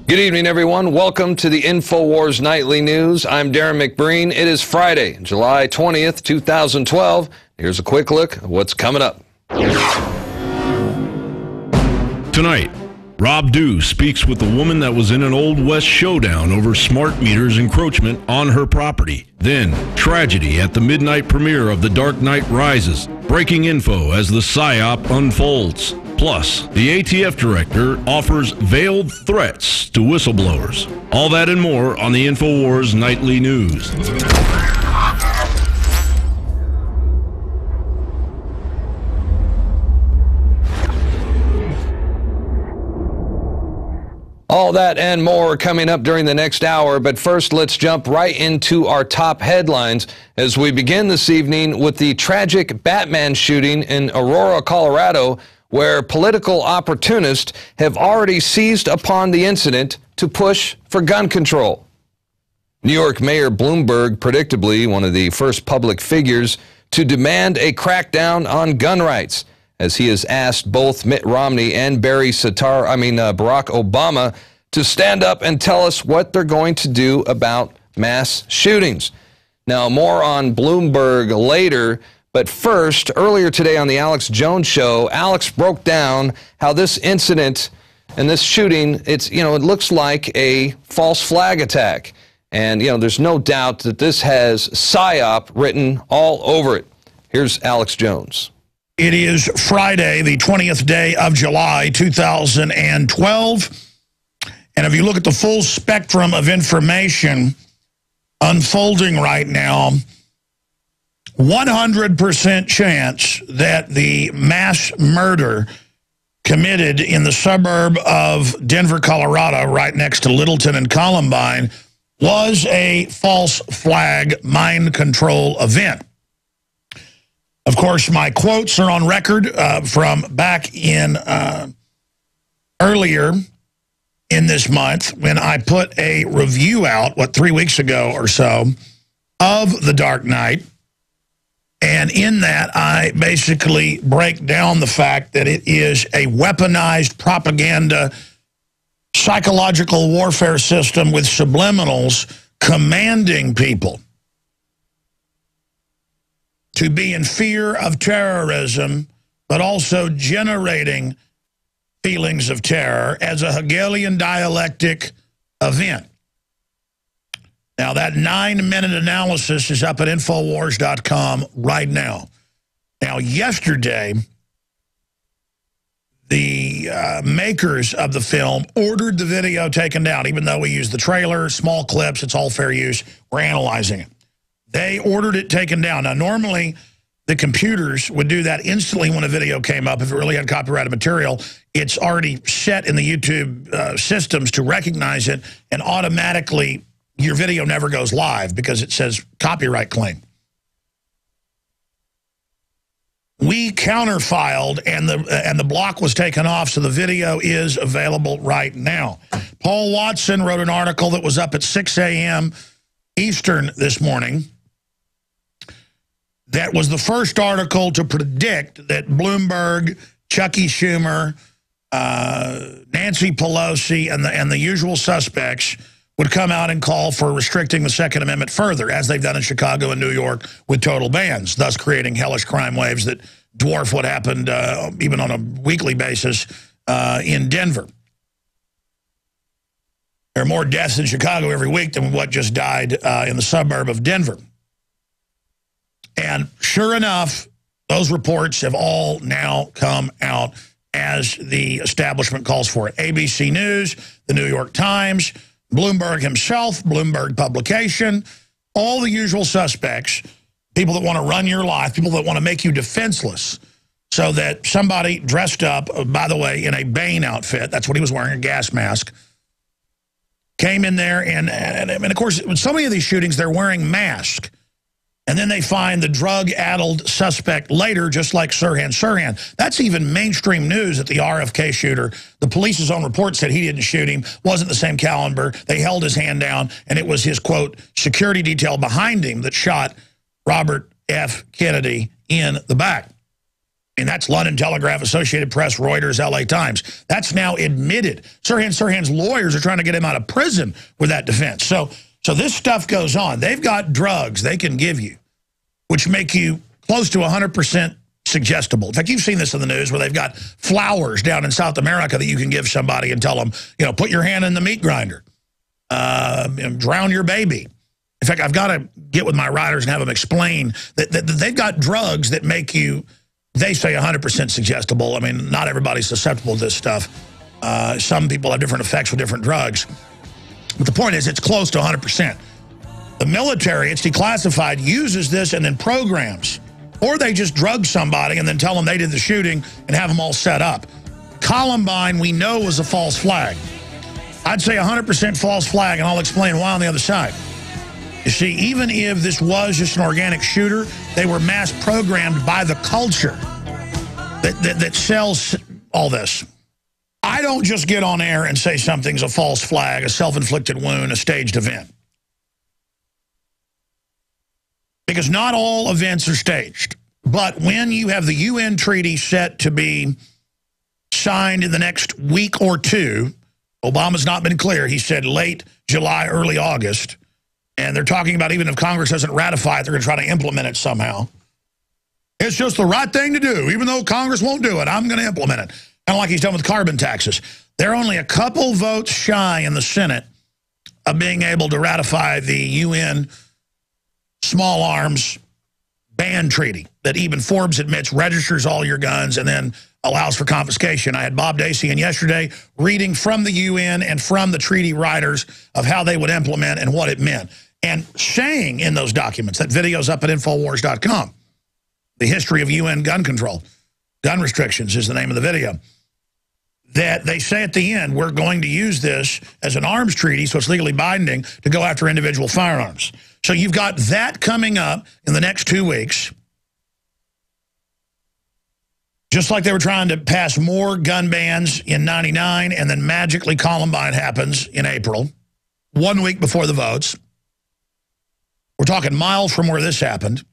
Good evening, everyone. Welcome to the Infowars Nightly News. I'm Darrin McBreen. It is Friday, July 20th, 2012. Here's a quick look at what's coming up. Tonight, Rob Dew speaks with the woman that was in an Old West showdown over smart meters encroachment on her property. Then, tragedy at the midnight premiere of The Dark Knight Rises. Breaking info as the PSYOP unfolds. Plus, the ATF director offers veiled threats to whistleblowers. All that and more on the Infowars Nightly News. All that and more coming up during the next hour, but first let's jump right into our top headlines as we begin this evening with the tragic Batman shooting in Aurora, Colorado, where political opportunists have already seized upon the incident to push for gun control. New York Mayor Bloomberg, predictably one of the first public figures to demand a crackdown on gun rights, as he has asked both Mitt Romney and Barack Obama to stand up and tell us what they're going to do about mass shootings. Now, more on Bloomberg later, but first, earlier today on the Alex Jones Show, Alex broke down how this incident and this shooting, it looks like a false flag attack. And, there's no doubt that this has PSYOP written all over it. Here's Alex Jones. It is Friday, the 20th day of July, 2012. And if you look at the full spectrum of information unfolding right now, 100% chance that the mass murder committed in the suburb of Denver, Colorado, right next to Littleton and Columbine, was a false flag mind control event. Of course, my quotes are on record from back in earlier in this month when I put a review out, 3 weeks ago or so, of The Dark Knight. And in that, I basically break down the fact that it is a weaponized propaganda, psychological warfare system with subliminals commanding people to be in fear of terrorism, but also generating feelings of terror as a Hegelian dialectic event. Now, that 9-minute analysis is up at Infowars.com right now. Now, yesterday, the makers of the film ordered the video taken down, even though we used the trailer, small clips, it's all fair use. We're analyzing it. They ordered it taken down. Now, normally, the computers would do that instantly when a video came up. If it really had copyrighted material, it's already set in the YouTube systems to recognize it, and automatically your video never goes live because it says copyright claim. We counterfiled, and the block was taken off, so the video is available right now. Paul Watson wrote an article that was up at 6 a.m. Eastern this morning. That was the first article to predict that Bloomberg, Chucky Schumer, Nancy Pelosi, and the usual suspects would come out and call for restricting the Second Amendment further, as they've done in Chicago and New York with total bans, thus creating hellish crime waves that dwarf what happened even on a weekly basis in Denver. There are more deaths in Chicago every week than what just died in the suburb of Denver. And sure enough, those reports have all now come out as the establishment calls for it. ABC News, the New York Times, Bloomberg himself, Bloomberg Publication, all the usual suspects, people that want to run your life, people that want to make you defenseless, so that somebody dressed up, by the way, in a Bane outfit, that's what he was wearing, a gas mask, came in there, and of course, with so many of these shootings, they're wearing masks. And then they find the drug-addled suspect later, just like Sirhan. That's even mainstream news that the RFK shooter, the police's own report said he didn't shoot him, wasn't the same caliber. They held his hand down, and it was his, quote, security detail behind him that shot Robert F. Kennedy in the back. I mean, that's London Telegraph, Associated Press, Reuters, LA Times. That's now admitted. Sirhan's lawyers are trying to get him out of prison with that defense. So this stuff goes on. They've got drugs they can give you, which make you close to 100% suggestible. In fact, you've seen this in the news where they've got flowers down in South America that you can give somebody and tell them, you know, put your hand in the meat grinder, drown your baby. In fact, I've got to get with my writers and have them explain that they've got drugs that make you, they say, 100% suggestible. I mean, not everybody's susceptible to this stuff. Some people have different effects with different drugs. But the point is, it's close to 100%. The military, it's declassified, uses this and then programs. Or they just drug somebody and then tell them they did the shooting and have them all set up. Columbine, we know, was a false flag. I'd say 100% false flag, and I'll explain why on the other side. You see, even if this was just an organic shooter, they were mass programmed by the culture that sells all this. I don't just get on air and say something's a false flag, a self-inflicted wound, a staged event. Because not all events are staged. But when you have the UN treaty set to be signed in the next week or two, Obama's not been clear. He said late July, early August. And they're talking about even if Congress doesn't ratify it, they're going to try to implement it somehow. It's just the right thing to do. Even though Congress won't do it, I'm going to implement it. Kind of like he's done with carbon taxes. They're only a couple votes shy in the Senate of being able to ratify the UN small arms ban treaty that even Forbes admits registers all your guns and then allows for confiscation. I had Bob Dacey in yesterday reading from the UN and from the treaty writers of how they would implement and what it meant. And saying in those documents, that video's up at Infowars.com, the history of UN gun control, gun restrictions is the name of the video, that they say at the end, we're going to use this as an arms treaty, so it's legally binding, to go after individual firearms. So you've got that coming up in the next 2 weeks. Just like they were trying to pass more gun bans in '99, and then magically Columbine happens in April, 1 week before the votes. We're talking miles from where this happened.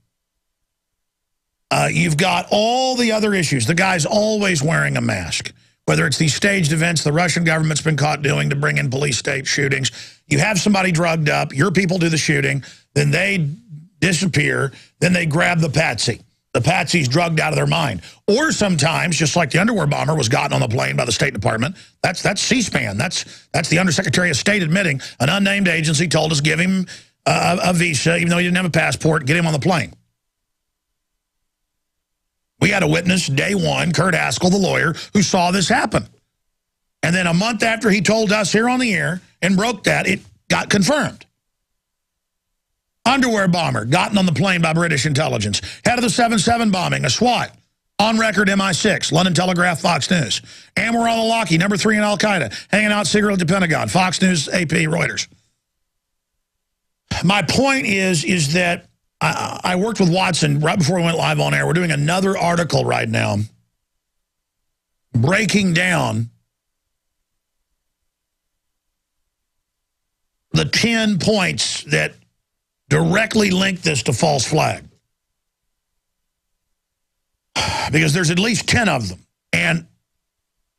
You've got all the other issues. The guy's always wearing a mask. Whether it's these staged events the Russian government's been caught doing to bring in police state shootings. You have somebody drugged up, your people do the shooting, then they disappear, then they grab the patsy. The patsy's drugged out of their mind. Or sometimes, just like the underwear bomber was gotten on the plane by the State Department, that's C-SPAN. That's the Undersecretary of State admitting an unnamed agency told us give him a visa, even though he didn't have a passport, get him on the plane. We had a witness, day one, Kurt Haskell, the lawyer, who saw this happen. And then a month after he told us here on the air and broke that, it got confirmed. Underwear bomber, gotten on the plane by British intelligence. Head of the 7/7 bombing, a SWAT. On record, MI6, London Telegraph, Fox News. Anwar al-Awlaki, number 3 in Al-Qaeda, hanging out secretly at the Pentagon, Fox News, AP, Reuters. My point is that I worked with Watson right before we went live on air. We're doing another article right now breaking down the 10 points that directly link this to false flag. Because there's at least 10 of them. And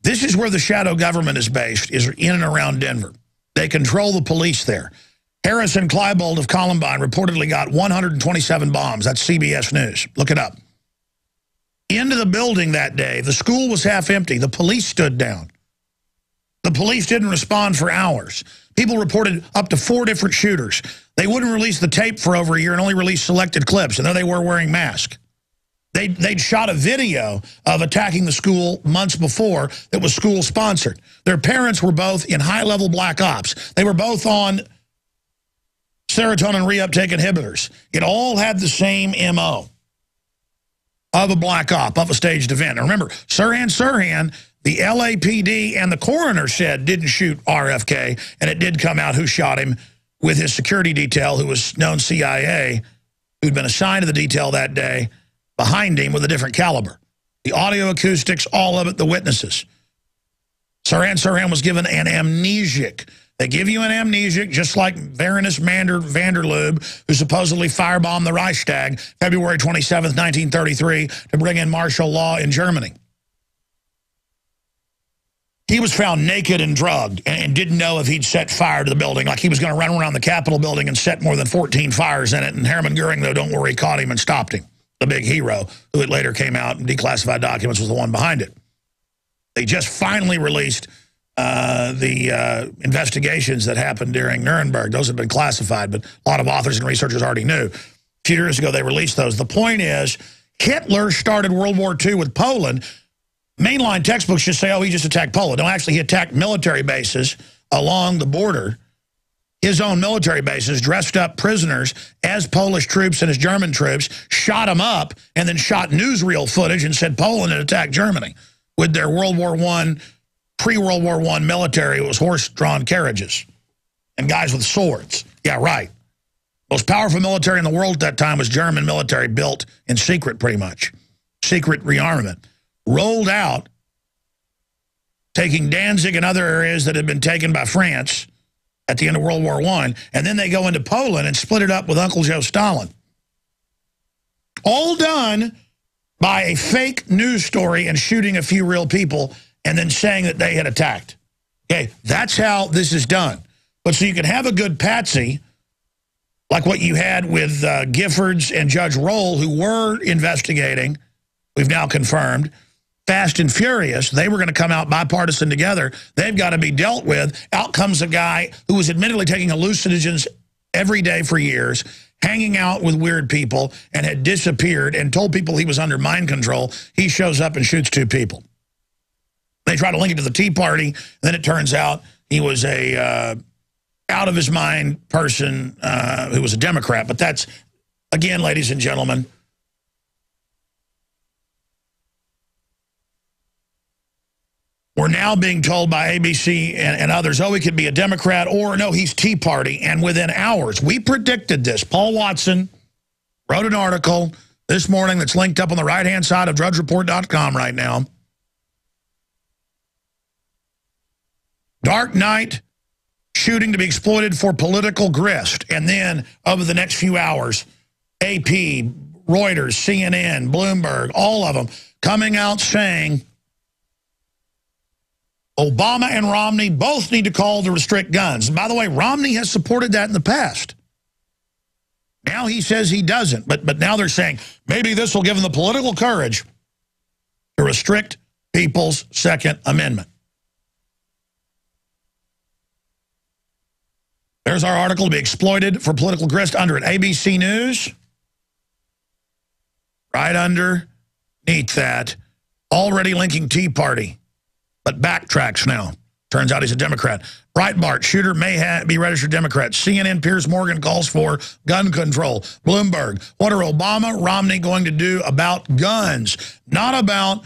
this is where the shadow government is based, is in and around Denver. They control the police there. Harrison Klebold of Columbine reportedly got 127 bombs. That's CBS News. Look it up. Into the building that day. The school was half empty. The police stood down. The police didn't respond for hours. People reported up to 4 different shooters. They wouldn't release the tape for over a year and only released selected clips, and there they were wearing masks. They'd shot a video of attacking the school months before that was school-sponsored. Their parents were both in high-level black ops. They were both on serotonin reuptake inhibitors. It all had the same MO of a black op, of a staged event. Now remember, Sirhan, the LAPD and the coroner said didn't shoot RFK, and it did come out who shot him with his security detail, who was known CIA, who'd been assigned to the detail that day, behind him with a different caliber. The audio acoustics, all of it, the witnesses. Sirhan was given an amnesic They give you an amnesic, just like Baroness Vanderloob, who supposedly firebombed the Reichstag February 27th, 1933, to bring in martial law in Germany. He was found naked and drugged and didn't know if he'd set fire to the building, like he was going to run around the Capitol building and set more than 14 fires in it. And Hermann Goering, though, don't worry, caught him and stopped him. The big hero, who it later came out and declassified documents, was the one behind it. They just finally released the investigations that happened during Nuremberg. Those have been classified, but a lot of authors and researchers already knew. A few years ago, they released those. The point is, Hitler started World War II with Poland. Mainline textbooks just say, oh, he just attacked Poland. No, actually, he attacked military bases along the border, his own military bases, dressed up prisoners as Polish troops and as German troops, shot them up, and then shot newsreel footage and said Poland had attacked Germany with their World War I, pre-World War I military. It was horse-drawn carriages and guys with swords. Yeah, right. Most powerful military in the world at that time was German military, built in secret pretty much. Secret rearmament. Rolled out, taking Danzig and other areas that had been taken by France at the end of World War I, and then they go into Poland and split it up with Uncle Joe Stalin. All done by a fake news story and shooting a few real people and then saying that they had attacked. Okay, that's how this is done. But so you can have a good patsy, like what you had with Giffords and Judge Roll, who were investigating, we've now confirmed, Fast and Furious. They were going to come out bipartisan together. They've got to be dealt with. Out comes a guy who was admittedly taking hallucinogens every day for years, hanging out with weird people, and had disappeared and told people he was under mind control. He shows up and shoots two people. They try to link it to the Tea Party. Then it turns out he was a out-of-his-mind person who was a Democrat. But that's, again, ladies and gentlemen, we're now being told by ABC and others, oh, he could be a Democrat, or no, he's Tea Party. And within hours, we predicted this. Paul Watson wrote an article this morning that's linked up on the right-hand side of drudgereport.com right now. Dark night shooting to be exploited for political grist. And then over the next few hours, AP, Reuters, CNN, Bloomberg, all of them coming out saying Obama and Romney both need to call to restrict guns. And by the way, Romney has supported that in the past. Now he says he doesn't. But now they're saying maybe this will give them the political courage to restrict people's Second Amendment. There's our article to be exploited for political grist under it. ABC News. Right underneath that. Already linking Tea Party. But backtracks now. Turns out he's a Democrat. Breitbart, shooter may be registered Democrat. CNN, Piers Morgan calls for gun control. Bloomberg, what are Obama, Romney going to do about guns? Not about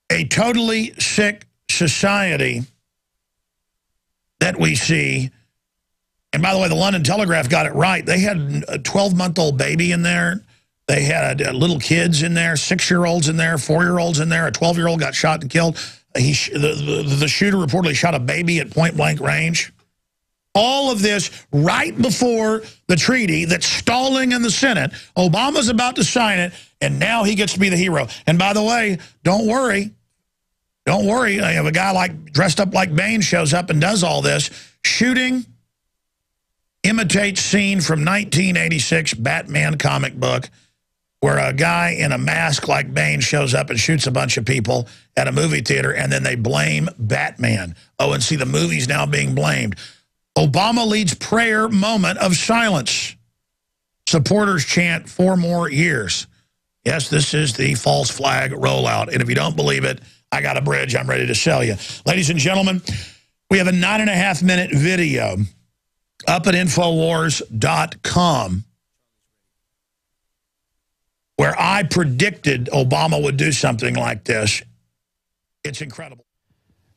a totally sick society that we see. And by the way, the London Telegraph got it right. They had a 12-month-old baby in there. They had little kids in there, 6-year-olds in there, 4-year-olds in there. A 12-year-old got shot and killed. The shooter reportedly shot a baby at point-blank range. All of this right before the treaty that's stalling in the Senate. Obama's about to sign it, and now he gets to be the hero. And by the way, don't worry. Don't worry. If a guy dressed up like Bane shows up and does all this, shooting imitates scene from 1986 Batman comic book, where a guy in a mask like Bane shows up and shoots a bunch of people at a movie theater, and then they blame Batman. Oh, and see, the movie's now being blamed. Obama leads prayer moment of silence. Supporters chant 4 more years. Yes, this is the false flag rollout. And if you don't believe it, I got a bridge I'm ready to sell you. Ladies and gentlemen, we have a 9.5-minute video up at Infowars.com where I predicted Obama would do something like this. It's incredible.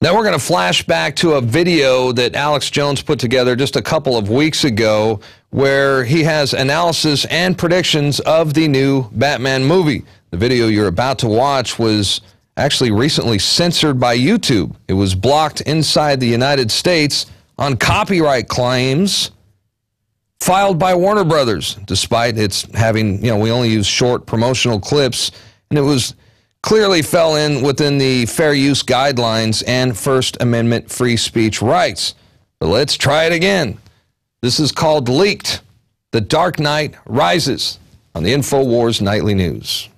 Now we're going to flash back to a video that Alex Jones put together just a couple of weeks ago where he has analysis and predictions of the new Batman movie. The video you're about to watch was actually recently censored by YouTube. It was blocked inside the United States on copyright claims filed by Warner Brothers, despite its having, we only use short promotional clips, and it was clearly fell in within the fair use guidelines and First Amendment free speech rights. But let's try it again. This is called Leaked. The Dark Knight Rises on the Infowars Nightly News.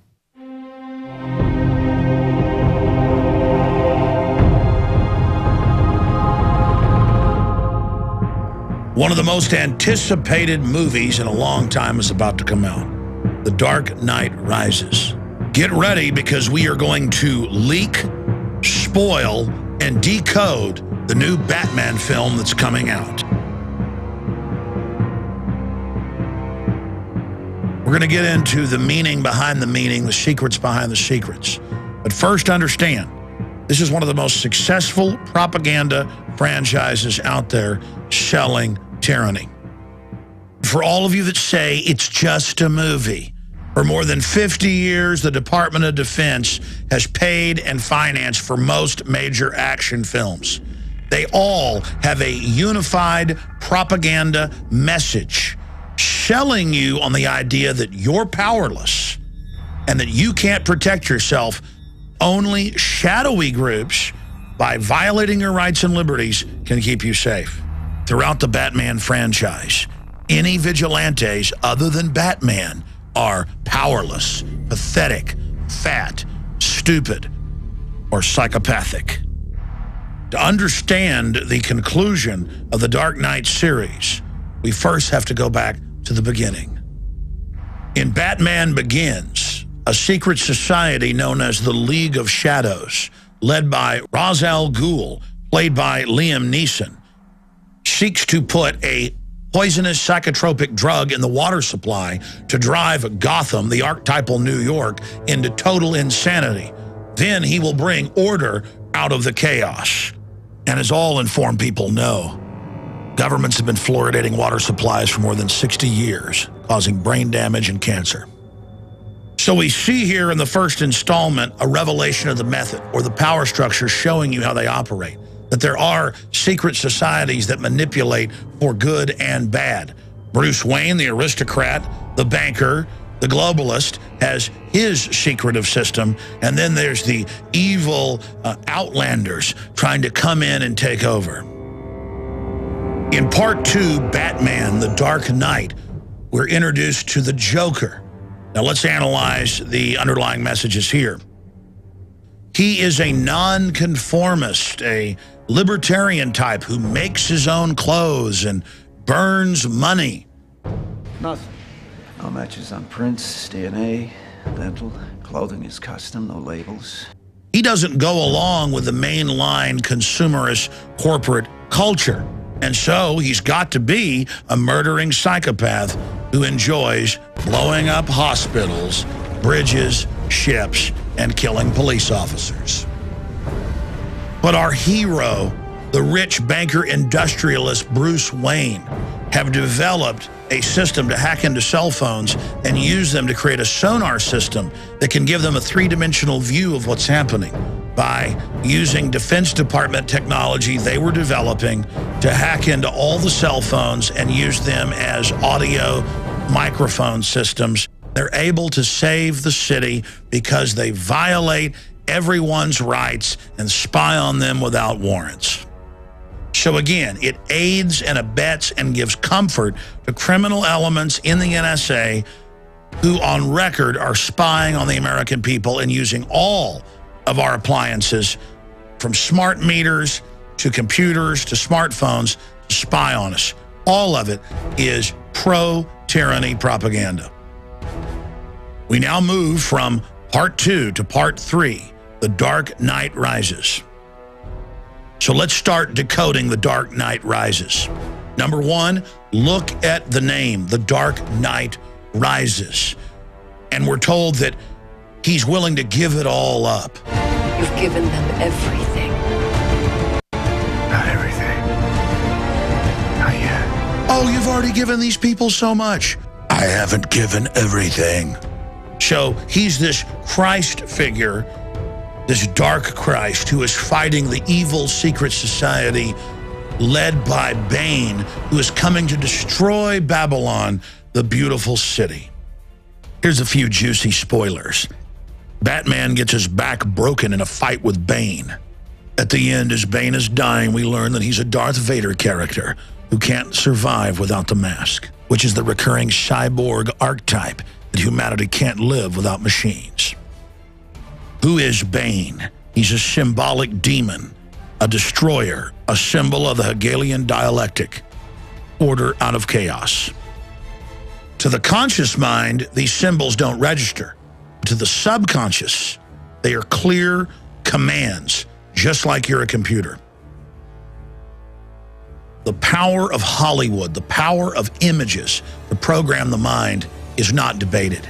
One of the most anticipated movies in a long time is about to come out. The Dark Knight Rises. Get ready, because we are going to leak, spoil, and decode the new Batman film that's coming out. We're going to get into the meaning behind the meaning, the secrets behind the secrets. But first, understand, this is one of the most successful propaganda franchises out there selling tyranny. For all of you that say it's just a movie, for more than 50 years, the Department of Defense has paid and financed for most major action films. They all have a unified propaganda message selling you on the idea that you're powerless and that you can't protect yourself. Only shadowy groups, by violating your rights and liberties, can keep you safe. Throughout the Batman franchise, any vigilantes other than Batman are powerless, pathetic, fat, stupid, or psychopathic. To understand the conclusion of the Dark Knight series, we first have to go back to the beginning. In Batman Begins, a secret society known as the League of Shadows, led by Ra's al Ghul, played by Liam Neeson, seeks to put a poisonous psychotropic drug in the water supply to drive Gotham, the archetypal New York, into total insanity. Then he will bring order out of the chaos. And as all informed people know, governments have been fluoridating water supplies for more than 60 years, causing brain damage and cancer. So we see here in the first installment a revelation of the method, or the power structure, showing you how they operate. That there are secret societies that manipulate for good and bad. Bruce Wayne, the aristocrat, the banker, the globalist, has his secretive system, and then there's the evil outlanders trying to come in and take over. In Part 2, Batman, the Dark Knight, we're introduced to the Joker. Now let's analyze the underlying messages here. He is a nonconformist, a libertarian type who makes his own clothes and burns money. Nothing. No matches on prints, DNA, dental, clothing is custom, no labels. He doesn't go along with the mainline consumerist corporate culture. And so he's got to be a murdering psychopath who enjoys blowing up hospitals, bridges, ships, and killing police officers. But our hero, the rich banker industrialist Bruce Wayne, have developed a system to hack into cell phones and use them to create a sonar system that can give them a three-dimensional view of what's happening by using Defense Department technology they were developing to hack into all the cell phones and use them as audio microphone systems. They're able to save the city because they violate everyone's rights and spy on them without warrants. So again, it aids and abets and gives comfort to criminal elements in the NSA who on record are spying on the American people and using all of our appliances, from smart meters to computers to smartphones, to spy on us. All of it is pro-tyranny propaganda. We now move from Part 2 to Part 3, The Dark Knight Rises. So let's start decoding The Dark Knight Rises. Number one, look at the name, The Dark Knight Rises. And we're told that he's willing to give it all up. You've given them everything. Not everything. Not yet. Oh, you've already given these people so much. I haven't given everything. So he's this Christ figure this dark Christ who is fighting the evil secret society led by Bane, who is coming to destroy Babylon, the beautiful city. Here's a few juicy spoilers. Batman gets his back broken in a fight with Bane. At the end, as Bane is dying, we learn that he's a Darth Vader character who can't survive without the mask, which is the recurring cyborg archetype that humanity can't live without machines. Who is Bane? He's a symbolic demon, a destroyer, a symbol of the Hegelian dialectic, order out of chaos. To the conscious mind, these symbols don't register. To the subconscious, they are clear commands, just like you're a computer. The power of Hollywood, the power of images to program the mind is not debated.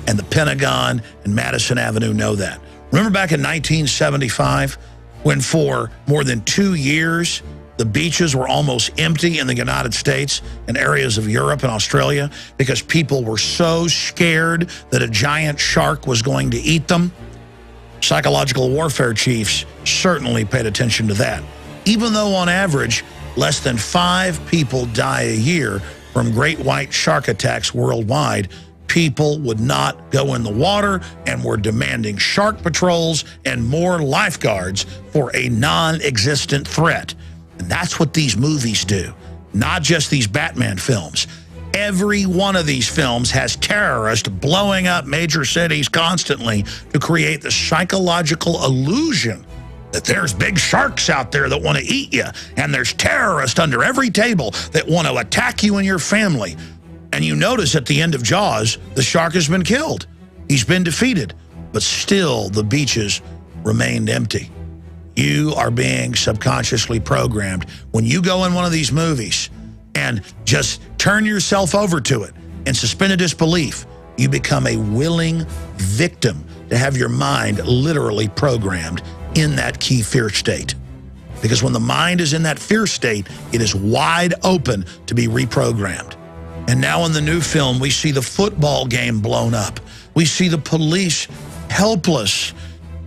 And the Pentagon and Madison Avenue know that. Remember back in 1975, when for more than 2 years, the beaches were almost empty in the United States and areas of Europe and Australia because people were so scared that a giant shark was going to eat them? Psychological warfare chiefs certainly paid attention to that. Even though on average, less than 5 people die a year from great white shark attacks worldwide, people would not go in the water and were demanding shark patrols and more lifeguards for a non-existent threat. And that's what these movies do, not just these Batman films. Every one of these films has terrorists blowing up major cities constantly to create the psychological illusion that there's big sharks out there that want to eat you, and there's terrorists under every table that want to attack you and your family. And you notice at the end of Jaws, the shark has been killed. He's been defeated, but still the beaches remained empty. You are being subconsciously programmed. When you go in one of these movies and just turn yourself over to it in suspended disbelief, you become a willing victim to have your mind literally programmed in that key fear state. Because when the mind is in that fear state, it is wide open to be reprogrammed. And now in the new film, we see the football game blown up. We see the police helpless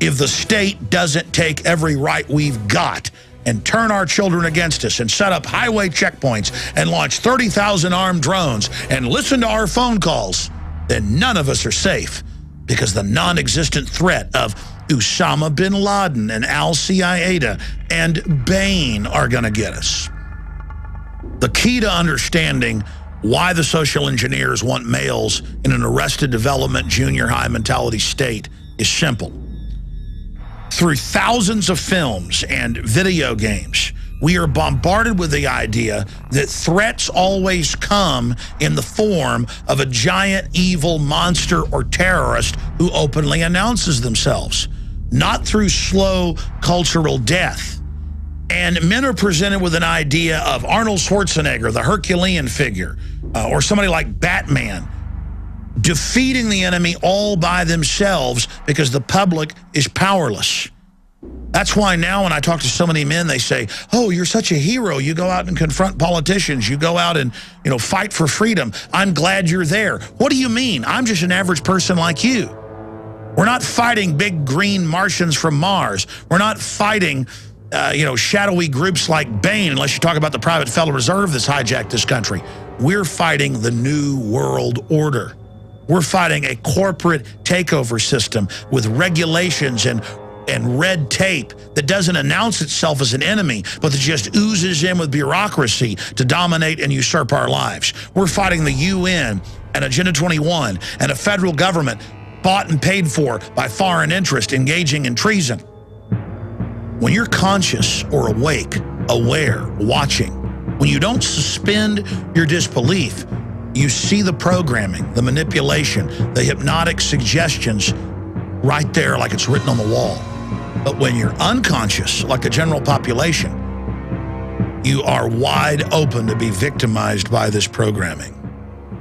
if the state doesn't take every right we've got and turn our children against us and set up highway checkpoints and launch 30,000 armed drones and listen to our phone calls, then none of us are safe because the non-existent threat of Osama bin Laden and Al-Qaeda and Bane are going to get us. The key to understanding why the social engineers want males in an arrested development junior high mentality state is simple. Through thousands of films and video games, we are bombarded with the idea that threats always come in the form of a giant evil monster or terrorist who openly announces themselves, not through slow cultural death. And men are presented with an idea of Arnold Schwarzenegger, the Herculean figure, or somebody like Batman, defeating the enemy all by themselves because the public is powerless. That's why now when I talk to so many men, they say, oh, you're such a hero. You go out and confront politicians. You go out and, fight for freedom. I'm glad you're there. What do you mean? I'm just an average person like you. We're not fighting big green Martians from Mars. We're not fighting, shadowy groups like Bane, unless you talk about the Private Federal Reserve that's hijacked this country. We're fighting the New World Order. We're fighting a corporate takeover system with regulations and red tape that doesn't announce itself as an enemy, but that just oozes in with bureaucracy to dominate and usurp our lives. We're fighting the UN and Agenda 21 and a federal government bought and paid for by foreign interest engaging in treason. When you're conscious or awake, aware, watching, when you don't suspend your disbelief, you see the programming, the manipulation, the hypnotic suggestions right there like it's written on the wall. But when you're unconscious, like the general population, you are wide open to be victimized by this programming.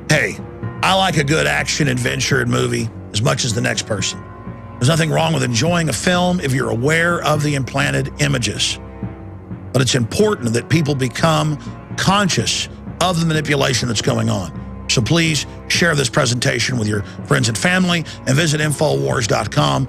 Hey, I like a good action adventure movie as much as the next person. There's nothing wrong with enjoying a film if you're aware of the implanted images. But it's important that people become conscious of the manipulation that's going on. So please share this presentation with your friends and family and visit Infowars.com/Batman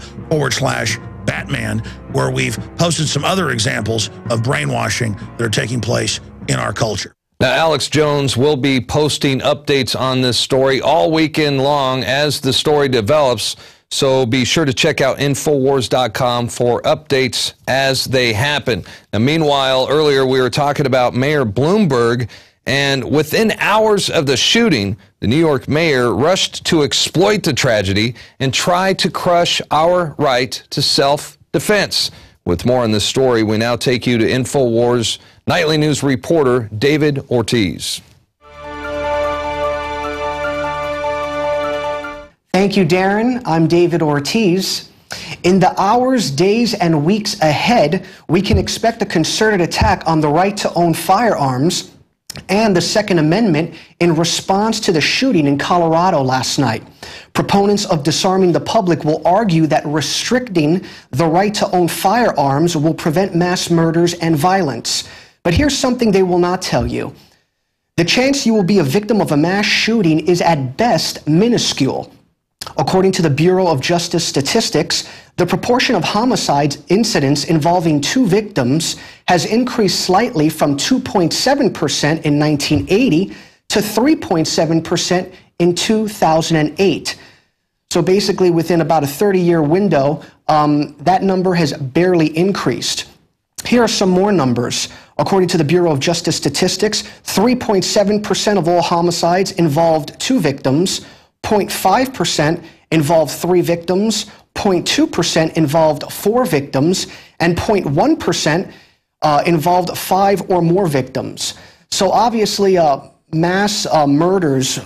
Batman, where we've posted some other examples of brainwashing that are taking place in our culture. Now, Alex Jones will be posting updates on this story all weekend long as the story develops, so be sure to check out Infowars.com for updates as they happen. Now, meanwhile, earlier we were talking about Mayor Bloomberg, and within hours of the shooting, the New York mayor rushed to exploit the tragedy and try to crush our right to self-defense. With more on this story, we now take you to Infowars nightly news reporter David Ortiz. Thank you, Darren. I'm David Ortiz. In the hours, days, and weeks ahead, we can expect a concerted attack on the right to own firearms and the Second Amendment in response to the shooting in Colorado last night. Proponents of disarming the public will argue that restricting the right to own firearms will prevent mass murders and violence. But here's something they will not tell you. The chance you will be a victim of a mass shooting is at best minuscule. According to the Bureau of Justice Statistics, the proportion of homicide incidents involving 2 victims has increased slightly from 2.7% in 1980 to 3.7% in 2008. So basically, within about a 30-year window, that number has barely increased. Here are some more numbers. According to the Bureau of Justice Statistics, 3.7% of all homicides involved 2 victims, 0.5% involved 3 victims, 0.2% involved 4 victims, and 0.1% involved 5 or more victims. So obviously, mass murders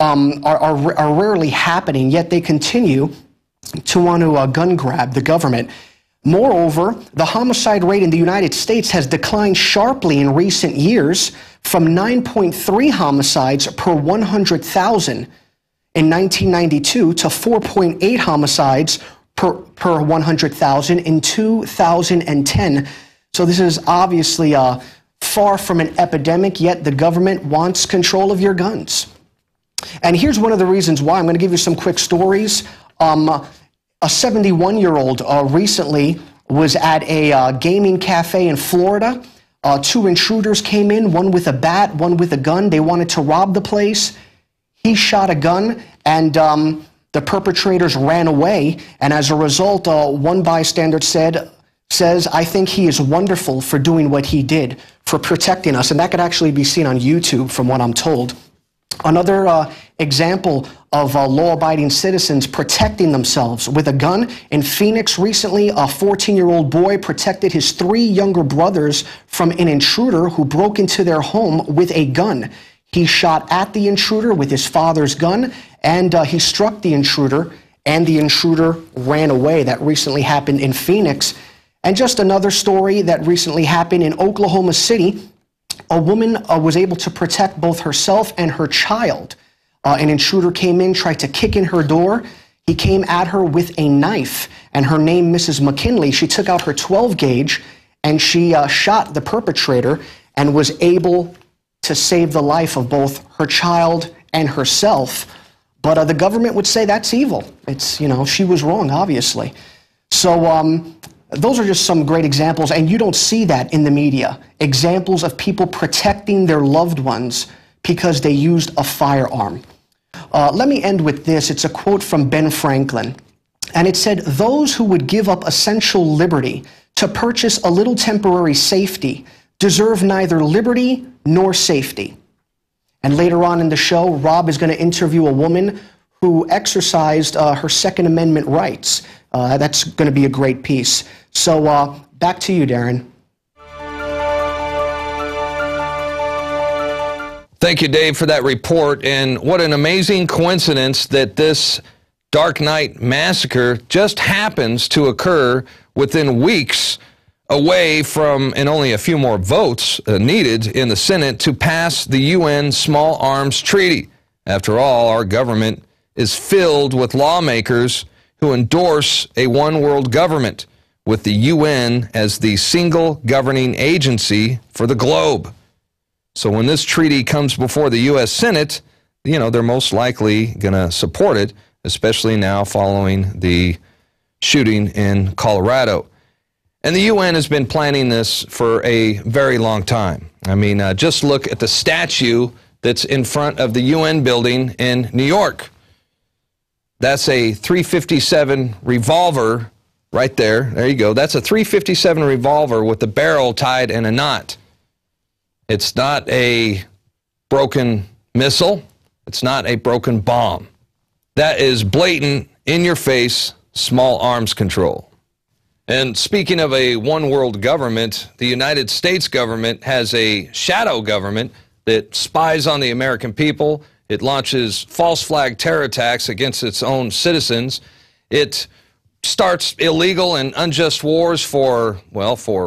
are rarely happening, yet they continue to want to gun grab the government. Moreover, the homicide rate in the United States has declined sharply in recent years from 9.3 homicides per 100,000 in 1992 to 4.8 homicides per 100,000 in 2010. So this is obviously far from an epidemic, yet the government wants control of your guns. And here's one of the reasons why. I'm going to give you some quick stories. A 71-year-old recently was at a gaming cafe in Florida. 2 intruders came in, one with a bat, one with a gun. They wanted to rob the place. He shot a gun, and the perpetrators ran away. And as a result, one bystander says, "I think he is wonderful for doing what he did, for protecting us." And that could actually be seen on YouTube, from what I'm told. Another example of law-abiding citizens protecting themselves with a gun. In Phoenix recently, a 14-year-old boy protected his 3 younger brothers from an intruder who broke into their home with a gun. He shot at the intruder with his father's gun, and he struck the intruder, and the intruder ran away. That recently happened in Phoenix. And just another story that recently happened in Oklahoma City. A woman was able to protect both herself and her child. An intruder came in, tried to kick in her door. He came at her with a knife, and her name, Mrs. McKinley. She took out her 12 gauge, and she shot the perpetrator and was able to save the life of both her child and herself. But the government would say that's evil. It's, she was wrong, obviously. So those are just some great examples, and you don't see that in the media. Examples of people protecting their loved ones because they used a firearm. Let me end with this. It's a quote from Ben Franklin, and it said, "Those who would give up essential liberty to purchase a little temporary safety deserve neither liberty nor safety." And later on in the show, Rob is going to interview a woman who exercised her Second Amendment rights. That's going to be a great piece. So back to you, Darren. Thank you, Dave, for that report. And what an amazing coincidence that this Dark Night Massacre just happens to occur within weeks away from, and only a few more votes needed in the Senate to pass the UN Small Arms Treaty. After all, our government is filled with lawmakers who endorse a one-world government, with the UN as the single governing agency for the globe. So when this treaty comes before the U.S. Senate, they're most likely going to support it, especially now following the shooting in Colorado. And the UN has been planning this for a very long time. I mean, just look at the statue that's in front of the UN building in New York. That's a .357 revolver right there. There you go. That's a .357 revolver with the barrel tied in a knot. It's not a broken missile. It's not a broken bomb. That is blatant, in-your-face, small arms control. And speaking of a one-world government, the United States government has a shadow government that spies on the American people. It launches false flag terror attacks against its own citizens. It starts illegal and unjust wars for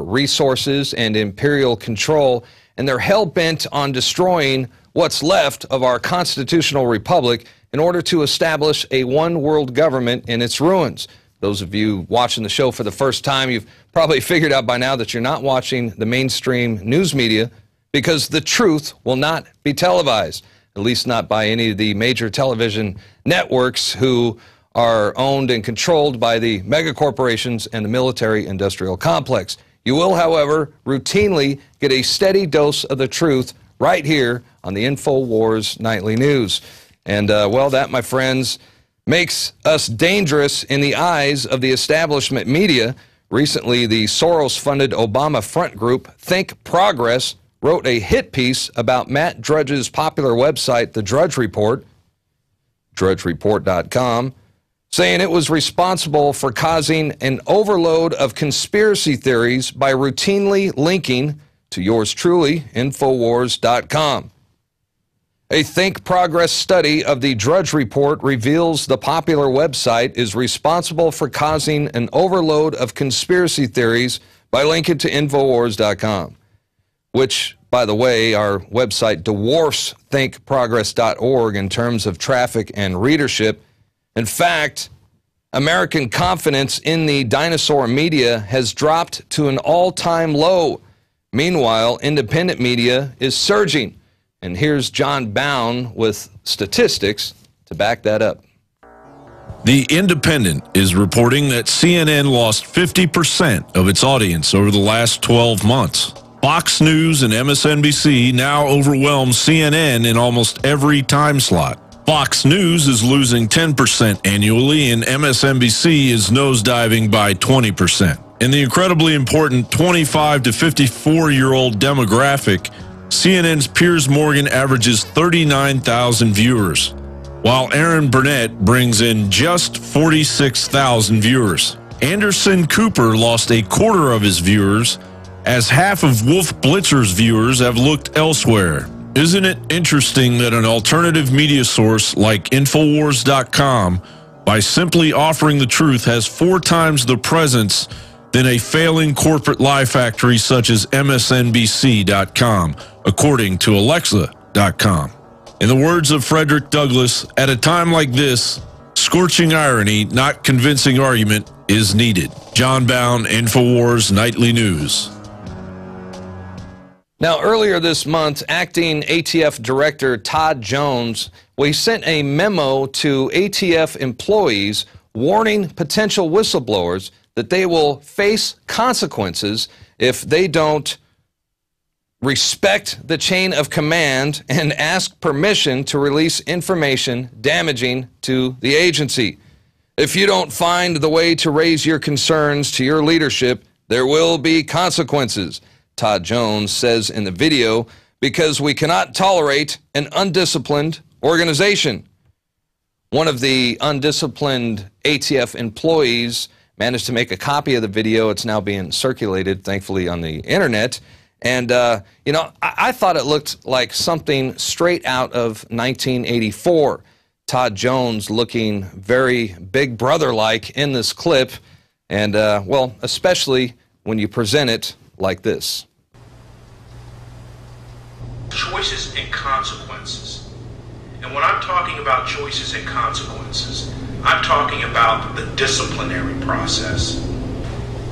resources and imperial control. And they're hell-bent on destroying what's left of our constitutional republic in order to establish a one-world government in its ruins. Those of you watching the show for the first time, you've probably figured out by now that you're not watching the mainstream news media because the truth will not be televised, at least not by any of the major television networks who are owned and controlled by the megacorporations and the military-industrial complex. You will, however, routinely get a steady dose of the truth right here on the Infowars Nightly News. And, well, that, my friends, makes us dangerous in the eyes of the establishment media. Recently, the Soros-funded Obama front group Think Progress wrote a hit piece about Matt Drudge's popular website, The Drudge Report, drudgereport.com, saying it was responsible for causing an overload of conspiracy theories by routinely linking to yours truly, Infowars.com. A Think Progress study of the Drudge Report reveals the popular website is responsible for causing an overload of conspiracy theories by linking to Infowars.com, which, by the way, our website dwarfs thinkprogress.org in terms of traffic and readership. In fact, American confidence in the dinosaur media has dropped to an all-time low. Meanwhile, independent media is surging. And here's John Bound with statistics to back that up. The Independent is reporting that CNN lost 50% of its audience over the last 12 months. Fox News and MSNBC now overwhelm CNN in almost every time slot. Fox News is losing 10% annually, and MSNBC is nosediving by 20%. In the incredibly important 25 to 54-year-old demographic, CNN's Piers Morgan averages 39,000 viewers, while Aaron Burnett brings in just 46,000 viewers. Anderson Cooper lost a quarter of his viewers, as half of Wolf Blitzer's viewers have looked elsewhere. Isn't it interesting that an alternative media source like Infowars.com, by simply offering the truth, has 4 times the presence than a failing corporate lie factory such as MSNBC.com, according to Alexa.com. In the words of Frederick Douglass, at a time like this, scorching irony, not convincing argument, is needed. John Bound, Infowars Nightly News. Now, earlier this month, acting ATF Director Todd Jones, he sent a memo to ATF employees warning potential whistleblowers that they will face consequences if they don't respect the chain of command and ask permission to release information damaging to the agency. If you don't find the way to raise your concerns to your leadership, there will be consequences, Todd Jones says in the video, because we cannot tolerate an undisciplined organization. One of the undisciplined ATF employees managed to make a copy of the video. It's now being circulated, thankfully, on the internet. And, you know, I thought it looked like something straight out of 1984. Todd Jones looking very Big Brother-like in this clip. And, well, especially when you present it like this. Choices and consequences. And when I'm talking about choices and consequences, I'm talking about the disciplinary process.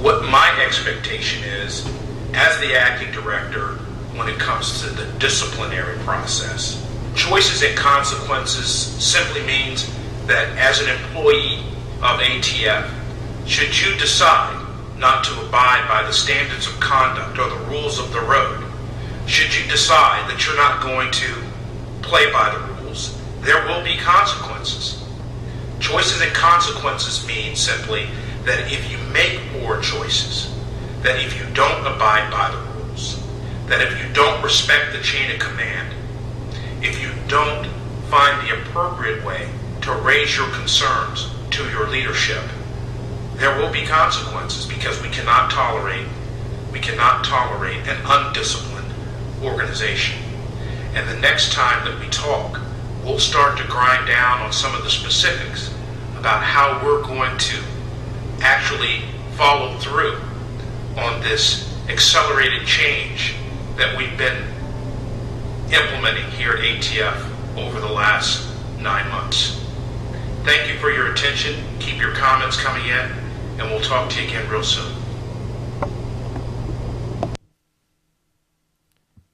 What my expectation is, as the acting director, when it comes to the disciplinary process, choices and consequences simply means that as an employee of ATF, Should you decide not to abide by the standards of conduct or the rules of the road, should you decide that you're not going to play by the rules, there will be consequences. Choices and consequences mean simply that if you make poor choices, that if you don't abide by the rules, that if you don't respect the chain of command, if you don't find the appropriate way to raise your concerns to your leadership, there will be consequences, because we cannot tolerate an undisciplined organization. And the next time that we talk, we'll start to grind down on some of the specifics about how we're going to actually follow through on this accelerated change that we've been implementing here at ATF over the last 9 months. Thank you for your attention. Keep your comments coming in, and we'll talk to you again real soon.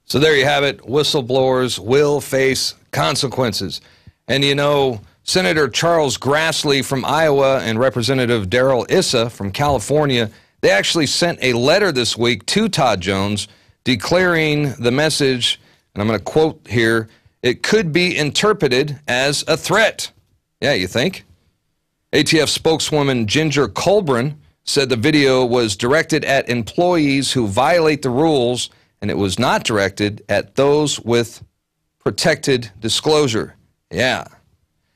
So there you have it. Whistleblowers will face consequences. And you know, Senator Charles Grassley from Iowa and Representative Darrell Issa from California, they actually sent a letter this week to Todd Jones declaring the message, and I'm going to quote here, "It could be interpreted as a threat." Yeah, you think? ATF spokeswoman Ginger Colburn said the video was directed at employees who violate the rules, and it was not directed at those with protected disclosure. Yeah.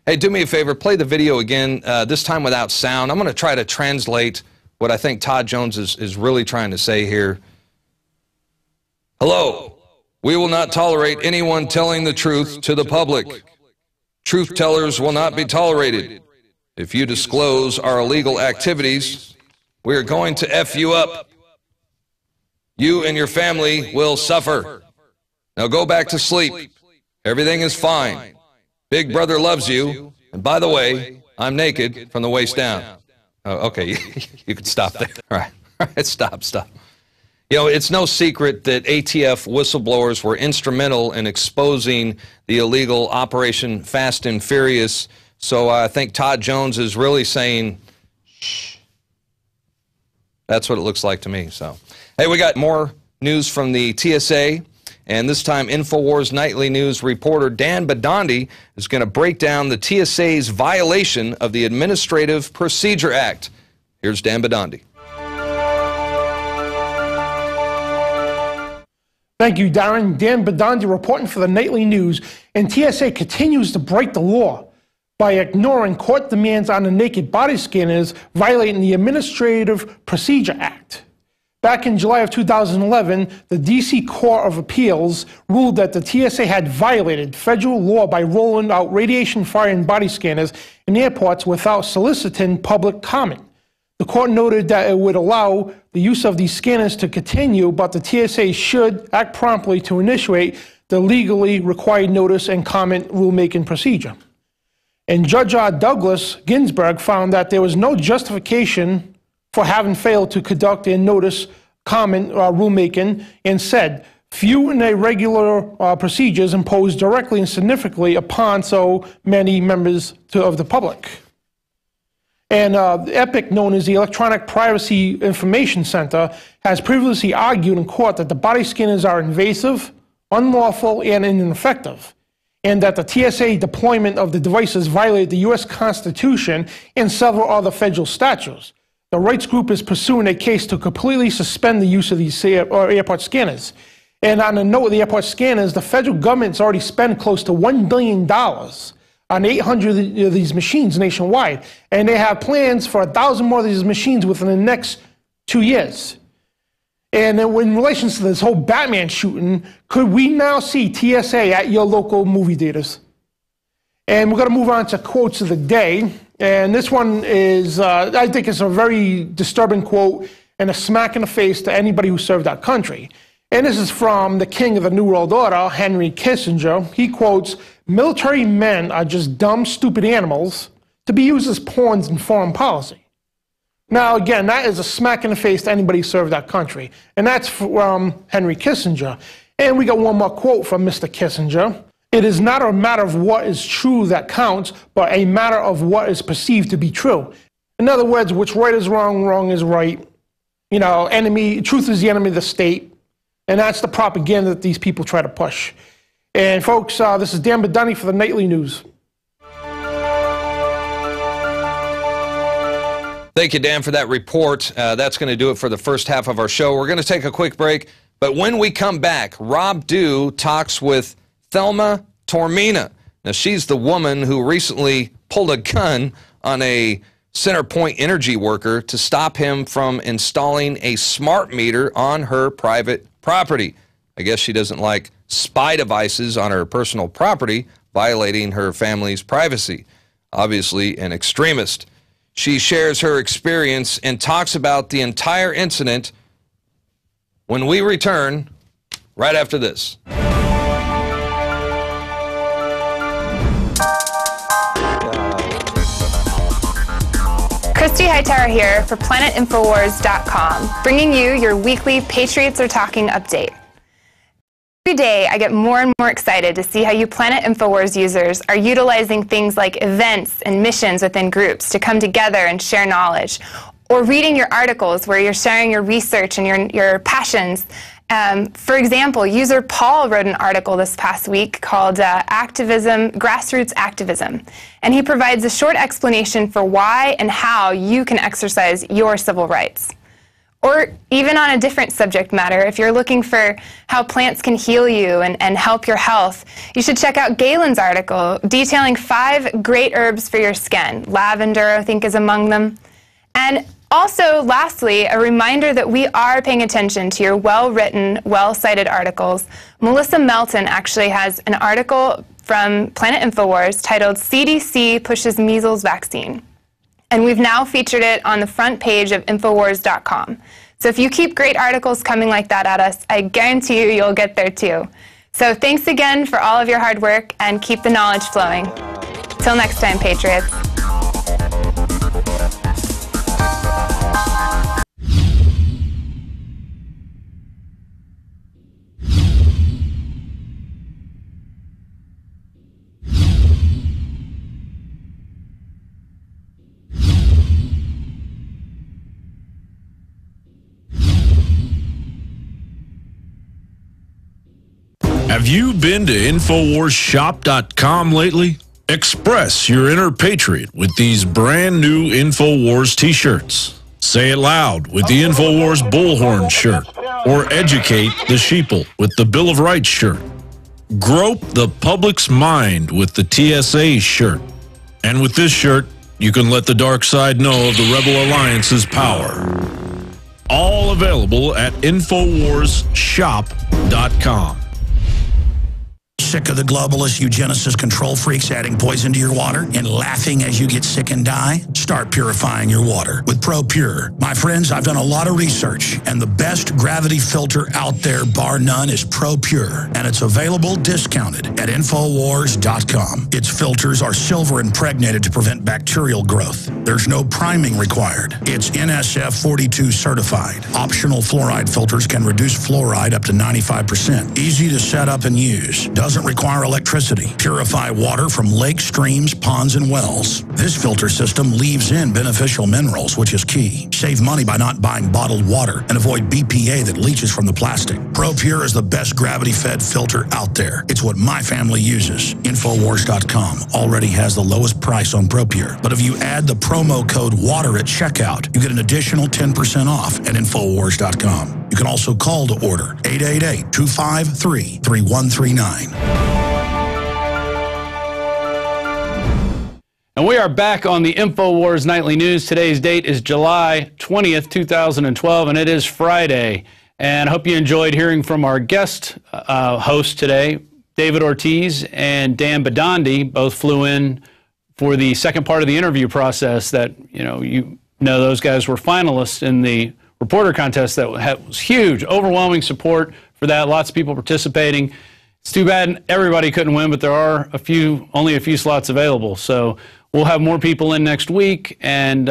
Hey, do me a favor, play the video again, this time without sound. I'm going to try to translate what I think Todd Jones is really trying to say here. Hello. We will not tolerate anyone telling the truth to the public. Truth tellers will not be tolerated. If you disclose our illegal activities, we are going to F you up. You and your family will suffer. Now go back to sleep. Everything is fine. Big Brother loves you. And by the way, I'm naked from the waist down. Oh, okay, you can stop there. All right, stop. You know, it's no secret that ATF whistleblowers were instrumental in exposing the illegal Operation Fast and Furious. So I think Todd Jones is really saying, shh. That's what it looks like to me. So, hey, we got more news from the TSA. And this time, Infowars Nightly News reporter Dan Badandi is going to break down the TSA's violation of the Administrative Procedure Act. Here's Dan Badandi. Thank you, Darrin. Dan Badandi reporting for the Nightly News. And TSA continues to break the law by ignoring court demands on the naked body scanners, violating the Administrative Procedure Act. Back in July of 2011, the D.C. Court of Appeals ruled that the TSA had violated federal law by rolling out radiation-firing body scanners in airports without soliciting public comment. The court noted that it would allow the use of these scanners to continue, but the TSA should act promptly to initiate the legally required notice and comment rulemaking procedure. And Judge Douglas Ginsburg found that there was no justification for having failed to conduct a notice, comment, rulemaking, and said, few and irregular procedures imposed directly and significantly upon so many members of the public. And EPIC, known as the Electronic Privacy Information Center, has previously argued in court that the body scanners are invasive, unlawful, and ineffective, and that the TSA deployment of the devices violated the U.S. Constitution and several other federal statutes. The rights group is pursuing a case to completely suspend the use of these airport scanners. And on the note of the airport scanners, the federal government's already spent close to $1 billion on 800 of these machines nationwide. And they have plans for 1,000 more of these machines within the next 2 years. And in relation to this whole Batman shooting, could we now see TSA at your local movie theaters? And we're going to move on to quotes of the day. And this one is, I think it's a very disturbing quote and a smack in the face to anybody who served our country. And this is from the king of the New World Order, Henry Kissinger. He quotes, "Military men are just dumb, stupid animals to be used as pawns in foreign policy." Now, again, that is a smack in the face to anybody who served our country. And that's from Henry Kissinger. And we got one more quote from Mr. Kissinger. "It is not a matter of what is true that counts, but a matter of what is perceived to be true." In other words, what's right is wrong, wrong is right. You know, truth is the enemy of the state. And that's the propaganda that these people try to push. And folks, this is Darrin McBreen for the Nightly News. Thank you, Dan, for that report. That's going to do it for the first half of our show. We're going to take a quick break, but when we come back, Rob Dew talks with Thelma Taormina. Now, she's the woman who recently pulled a gun on a CenterPoint Energy worker to stop him from installing a smart meter on her private property. I guess she doesn't like spy devices on her personal property, violating her family's privacy. Obviously an extremist. She shares her experience and talks about the entire incident when we return right after this. Christy Hightower here for PlanetInfowars.com, bringing you your weekly Patriots Are Talking update. Every day, I get more and more excited to see how you Planet Infowars users are utilizing things like events and missions within groups to come together and share knowledge, or reading your articles where you're sharing your research and your passions. For example, user Paul wrote an article this past week called Grassroots Activism, and he provides a short explanation for why and how you can exercise your civil rights. Or even on a different subject matter, if you're looking for how plants can heal you and help your health, you should check out Galen's article detailing 5 great herbs for your skin. Lavender, I think, is among them. And also, lastly, a reminder that we are paying attention to your well-written, well-cited articles. Melissa Melton actually has an article from Planet Infowars titled CDC Pushes Measles Vaccine. And we've now featured it on the front page of Infowars.com. So if you keep great articles coming like that at us, I guarantee you'll get there too. So thanks again for all of your hard work, and keep the knowledge flowing. Till next time, Patriots. Have you been to InfoWarsShop.com lately? Express your inner patriot with these brand new InfoWars t-shirts. Say it loud with the InfoWars Bullhorn shirt, or educate the sheeple with the Bill of Rights shirt. Grope the public's mind with the TSA shirt. And with this shirt, you can let the dark side know of the Rebel Alliance's power. All available at InfoWarsShop.com. Sick of the globalist eugenicist control freaks adding poison to your water and laughing as you get sick and die? Start purifying your water with ProPure. My friends, I've done a lot of research, and the best gravity filter out there, bar none, is ProPure, and it's available discounted at Infowars.com. Its filters are silver impregnated to prevent bacterial growth. There's no priming required. It's NSF 42 certified. Optional fluoride filters can reduce fluoride up to 95%. Easy to set up and use. Doesn't require electricity. Purify water from lakes, streams, ponds, and wells. This filter system leaves in beneficial minerals, which is key. Save money by not buying bottled water and avoid BPA that leaches from the plastic. ProPure is the best gravity-fed filter out there. It's what my family uses. Infowars.com already has the lowest price on ProPure. But if you add the promo code WATER at checkout, you get an additional 10% off at Infowars.com. You can also call to order 888-253-3139. And we are back on the InfoWars Nightly News. Today's date is July 20th, 2012, and it is Friday. And I hope you enjoyed hearing from our guest hosts today, David Ortiz and Dan McBreen. Both flew in for the second part of the interview process that, you know those guys were finalists in the reporter contest that was huge, overwhelming support for that. Lots of people participating. It's too bad everybody couldn't win, but there are only a few slots available. So we'll have more people in next week, and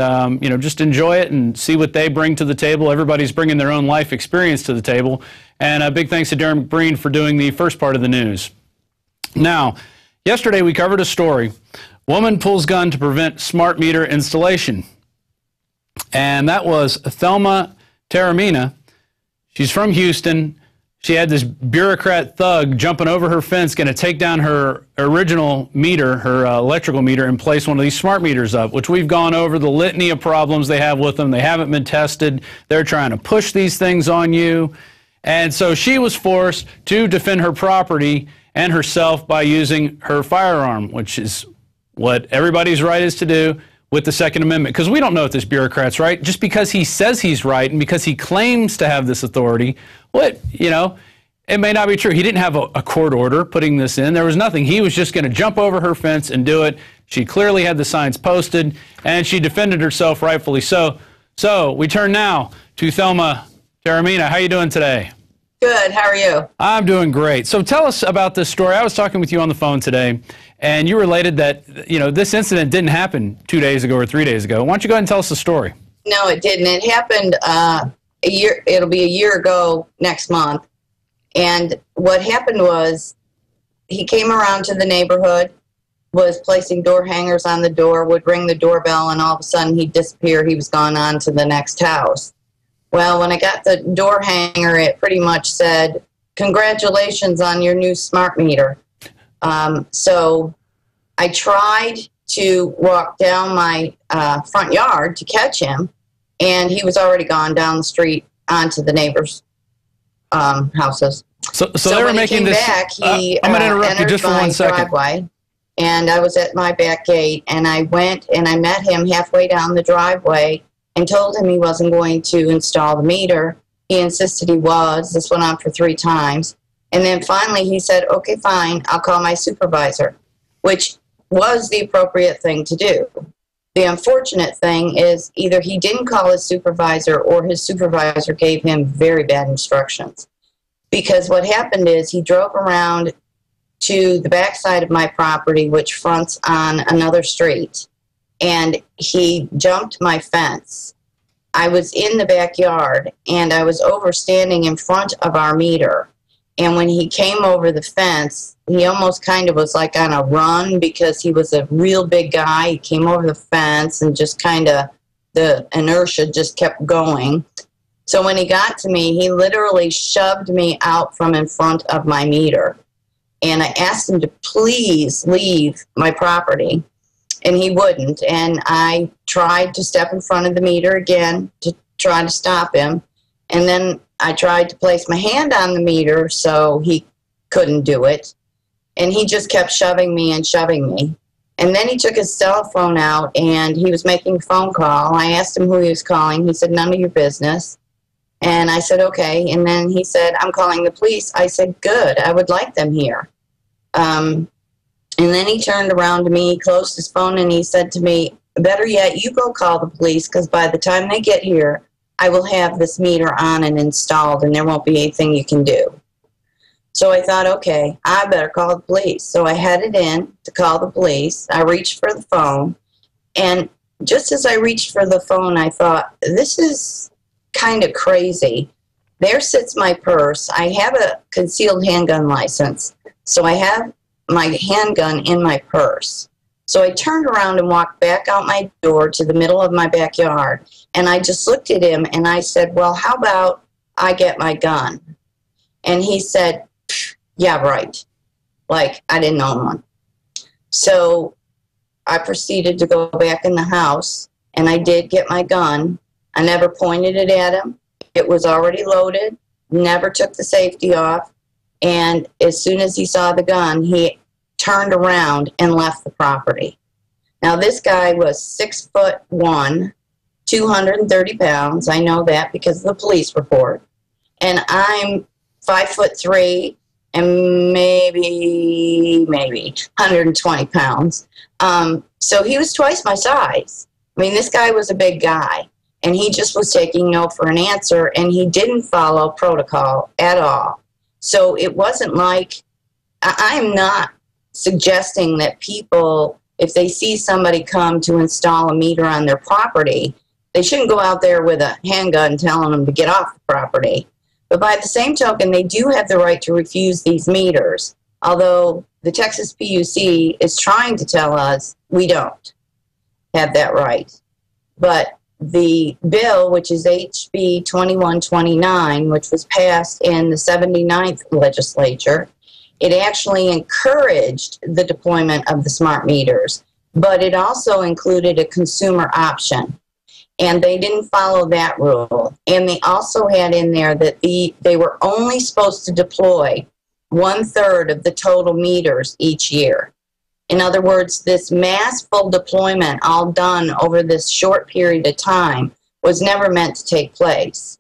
just enjoy it and see what they bring to the table. Everybody's bringing their own life experience to the table. And a big thanks to Darrin McBreen for doing the first part of the news. Now, yesterday we covered a story. Woman pulls gun to prevent smart meter installation. and that was Thelma Taormina. She's from Houston. She had this bureaucrat thug jumping over her fence, going to take down her original meter, her electrical meter, and place one of these smart meters up, which we've gone over the litany of problems they have with them. They haven't been tested. They're trying to push these things on you. And so she was forced to defend her property and herself by using her firearm, which is what everybody's right is to do with the Second Amendment. Because we don't know if this bureaucrat's right. Just because he says he's right and because he claims to have this authority, it may not be true. He didn't have a court order putting this in. There was nothing. He was just going to jump over her fence and do it. She clearly had the signs posted, and she defended herself rightfully so. So we turn now to Thelma Taormina. How are you doing today? Good. How are you? I'm doing great. So tell us about this story. I was talking with you on the phone today, and you related that, this incident didn't happen 2 days ago or 3 days ago. Why don't you go ahead and tell us the story? No, it didn't. It happened a year. It'll be a year ago next month. And what happened was he came around to the neighborhood, was placing door hangers on the door, would ring the doorbell, and all of a sudden he'd disappear. He was gone on to the next house. Well, when I got the door hanger, it pretty much said, "Congratulations on your new smart meter." So I tried to walk down my front yard to catch him, and he was already gone down the street onto the neighbors' houses. So they were making this. Back, he I'm going to interrupt you just for 1 second. Driveway, and I was at my back gate, and I went and I met him halfway down the driveway and told him he wasn't going to install the meter. He insisted he was. This went on for 3 times. And then finally he said, "Okay, fine, I'll call my supervisor," which was the appropriate thing to do. The unfortunate thing is either he didn't call his supervisor or his supervisor gave him very bad instructions. Because what happened is he drove around to the backside of my property, which fronts on another street, and he jumped my fence. I was in the backyard, and I was standing in front of our meter. And when he came over the fence, he almost kind of was like on a run because he was a real big guy. He came over the fence and just kind of, the inertia just kept going. So when he got to me, he literally shoved me out from in front of my meter. And I asked him to please leave my property, and he wouldn't. And I tried to step in front of the meter again to try to stop him. And then I tried to place my hand on the meter so he couldn't do it. And he just kept shoving me and shoving me. And then he took his cell phone out and he was making a phone call. I asked him who he was calling. He said, "None of your business." And I said, "Okay." And then he said, "I'm calling the police." I said, "Good, I would like them here." And then he turned around to me, he closed his phone, and he said to me, "Better yet, you go call the police, because by the time they get here, I will have this meter on and installed, and there won't be anything you can do." So I thought, okay, I better call the police. So I headed in to call the police. I reached for the phone, and just as I reached for the phone, I thought, this is kind of crazy. There sits my purse. I have a concealed handgun license, so I have my handgun in my purse. So I turned around and walked back out my door to the middle of my backyard, and I just looked at him and I said, "Well, how about I get my gun?" And he said, "Yeah, right." Like I didn't own one. So I proceeded to go back in the house, and I did get my gun. I never pointed it at him. It was already loaded, never took the safety off. And as soon as he saw the gun, he turned around and left the property. Now, this guy was 6'1", 230 pounds. I know that because of the police report. And I'm 5'3", and maybe 120 pounds. So he was twice my size. I mean, this guy was a big guy, and he just was taking no for an answer, and he didn't follow protocol at all. So it wasn't like, I'm not suggesting that people, if they see somebody come to install a meter on their property, they shouldn't go out there with a handgun telling them to get off the property. But by the same token, they do have the right to refuse these meters, although the Texas PUC is trying to tell us we don't have that right. But the bill, which is HB 2129, which was passed in the 79th legislature, it actually encouraged the deployment of the smart meters, but it also included a consumer option. And they didn't follow that rule. And they also had in there that they were only supposed to deploy 1/3 of the total meters each year. In other words, this mass full deployment, all done over this short period of time, was never meant to take place.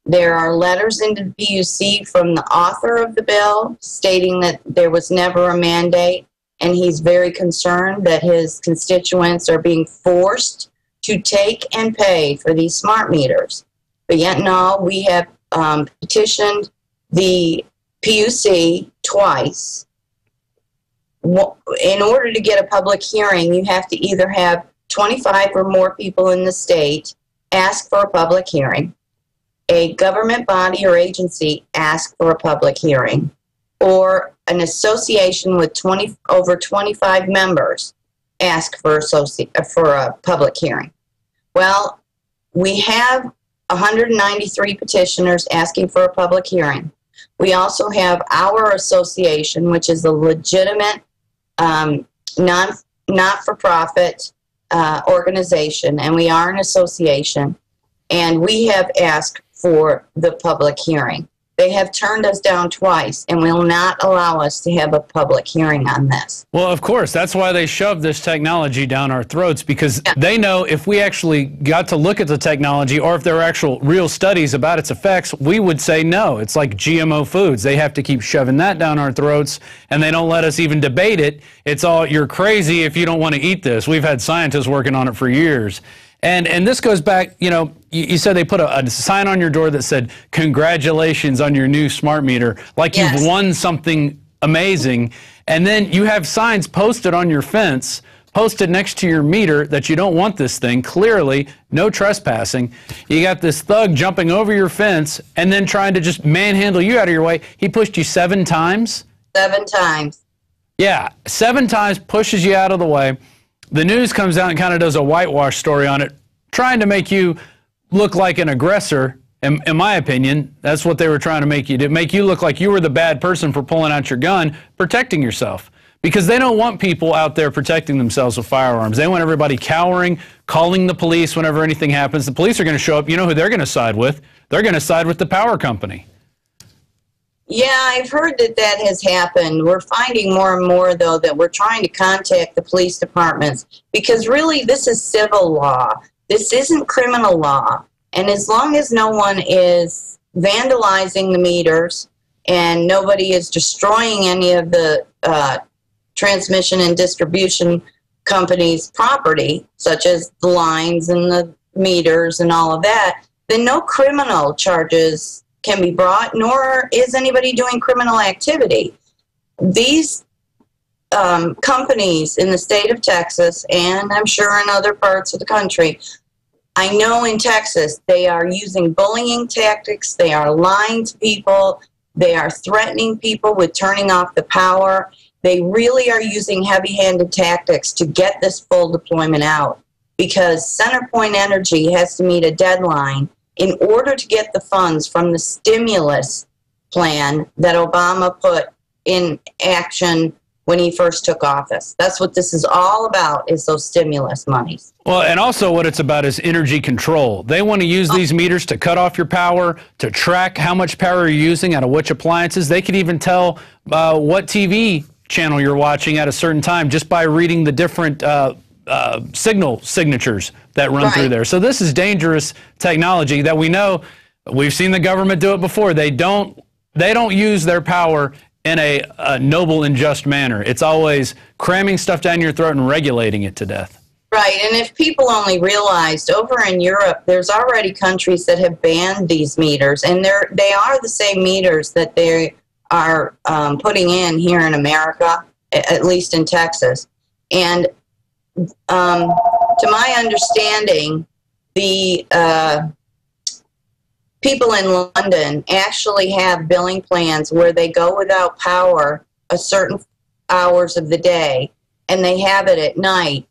There are letters into the PUC from the author of the bill stating that there was never a mandate, and he's very concerned that his constituents are being forced to take and pay for these smart meters. But yet no, we have petitioned the PUC twice. In order to get a public hearing, you have to either have 25 or more people in the state ask for a public hearing, a government body or agency ask for a public hearing, or an association with over 25 members ask for a public hearing. Well, we have 193 petitioners asking for a public hearing. We also have our association, which is a legitimate not-for-profit organization, and we are an association, and we have asked for the public hearing. They have turned us down twice and will not allow us to have a public hearing on this. Well, of course, that's why they shoved this technology down our throats, because they know if we actually got to look at the technology, or if there are actual real studies about its effects, we would say no. It's like GMO foods. They have to keep shoving that down our throats, and they don't let us even debate it. It's all, you're crazy if you don't want to eat this. We've had scientists working on it for years. And this goes back, you know, you said they put a sign on your door that said, congratulations on your new smart meter, like you've won something amazing. And then you have signs posted on your fence, posted next to your meter, that you don't want this thing, clearly, no trespassing. You got this thug jumping over your fence and then trying to just manhandle you out of your way. He pushed you 7 times? 7 times. Yeah, 7 times, pushes you out of the way. The news comes out and kind of does a whitewash story on it, trying to make you look like an aggressor. In my opinion, that's what they were trying to make you do, make you look like you were the bad person for pulling out your gun, protecting yourself. Because they don't want people out there protecting themselves with firearms. They want everybody cowering, calling the police whenever anything happens. The police are going to show up. You know who they're going to side with? They're going to side with the power company. Yeah, I've heard that that has happened. We're finding more and more, though, that we're trying to contact the police departments, because really this is civil law. This isn't criminal law. And as long as no one is vandalizing the meters and nobody is destroying any of the transmission and distribution companies' property, such as the lines and the meters and all of that, then no criminal charges can be brought, nor is anybody doing criminal activity. These companies in the state of Texas, and I'm sure in other parts of the country, I know in Texas, they are using bullying tactics, they are lying to people, they are threatening people with turning off the power. They really are using heavy-handed tactics to get this full deployment out, because CenterPoint Energy has to meet a deadline in order to get the funds from the stimulus plan that Obama put in action when he first took office. That's what this is all about, is those stimulus monies. Well, and also what it's about is energy control. They want to use these meters to cut off your power, to track how much power you're using out of which appliances. They could even tell what TV channel you're watching at a certain time just by reading the different signal signatures that run through there. So this is dangerous technology that we know. We've seen the government do it before. They don't use their power in a noble and just manner. It's always cramming stuff down your throat and regulating it to death. Right, and if people only realized, over in Europe, there's already countries that have banned these meters, and they are the same meters that they are putting in here in America, at least in Texas. And to my understanding, the people in London actually have billing plans where they go without power a certain hours of the day, and they have it at night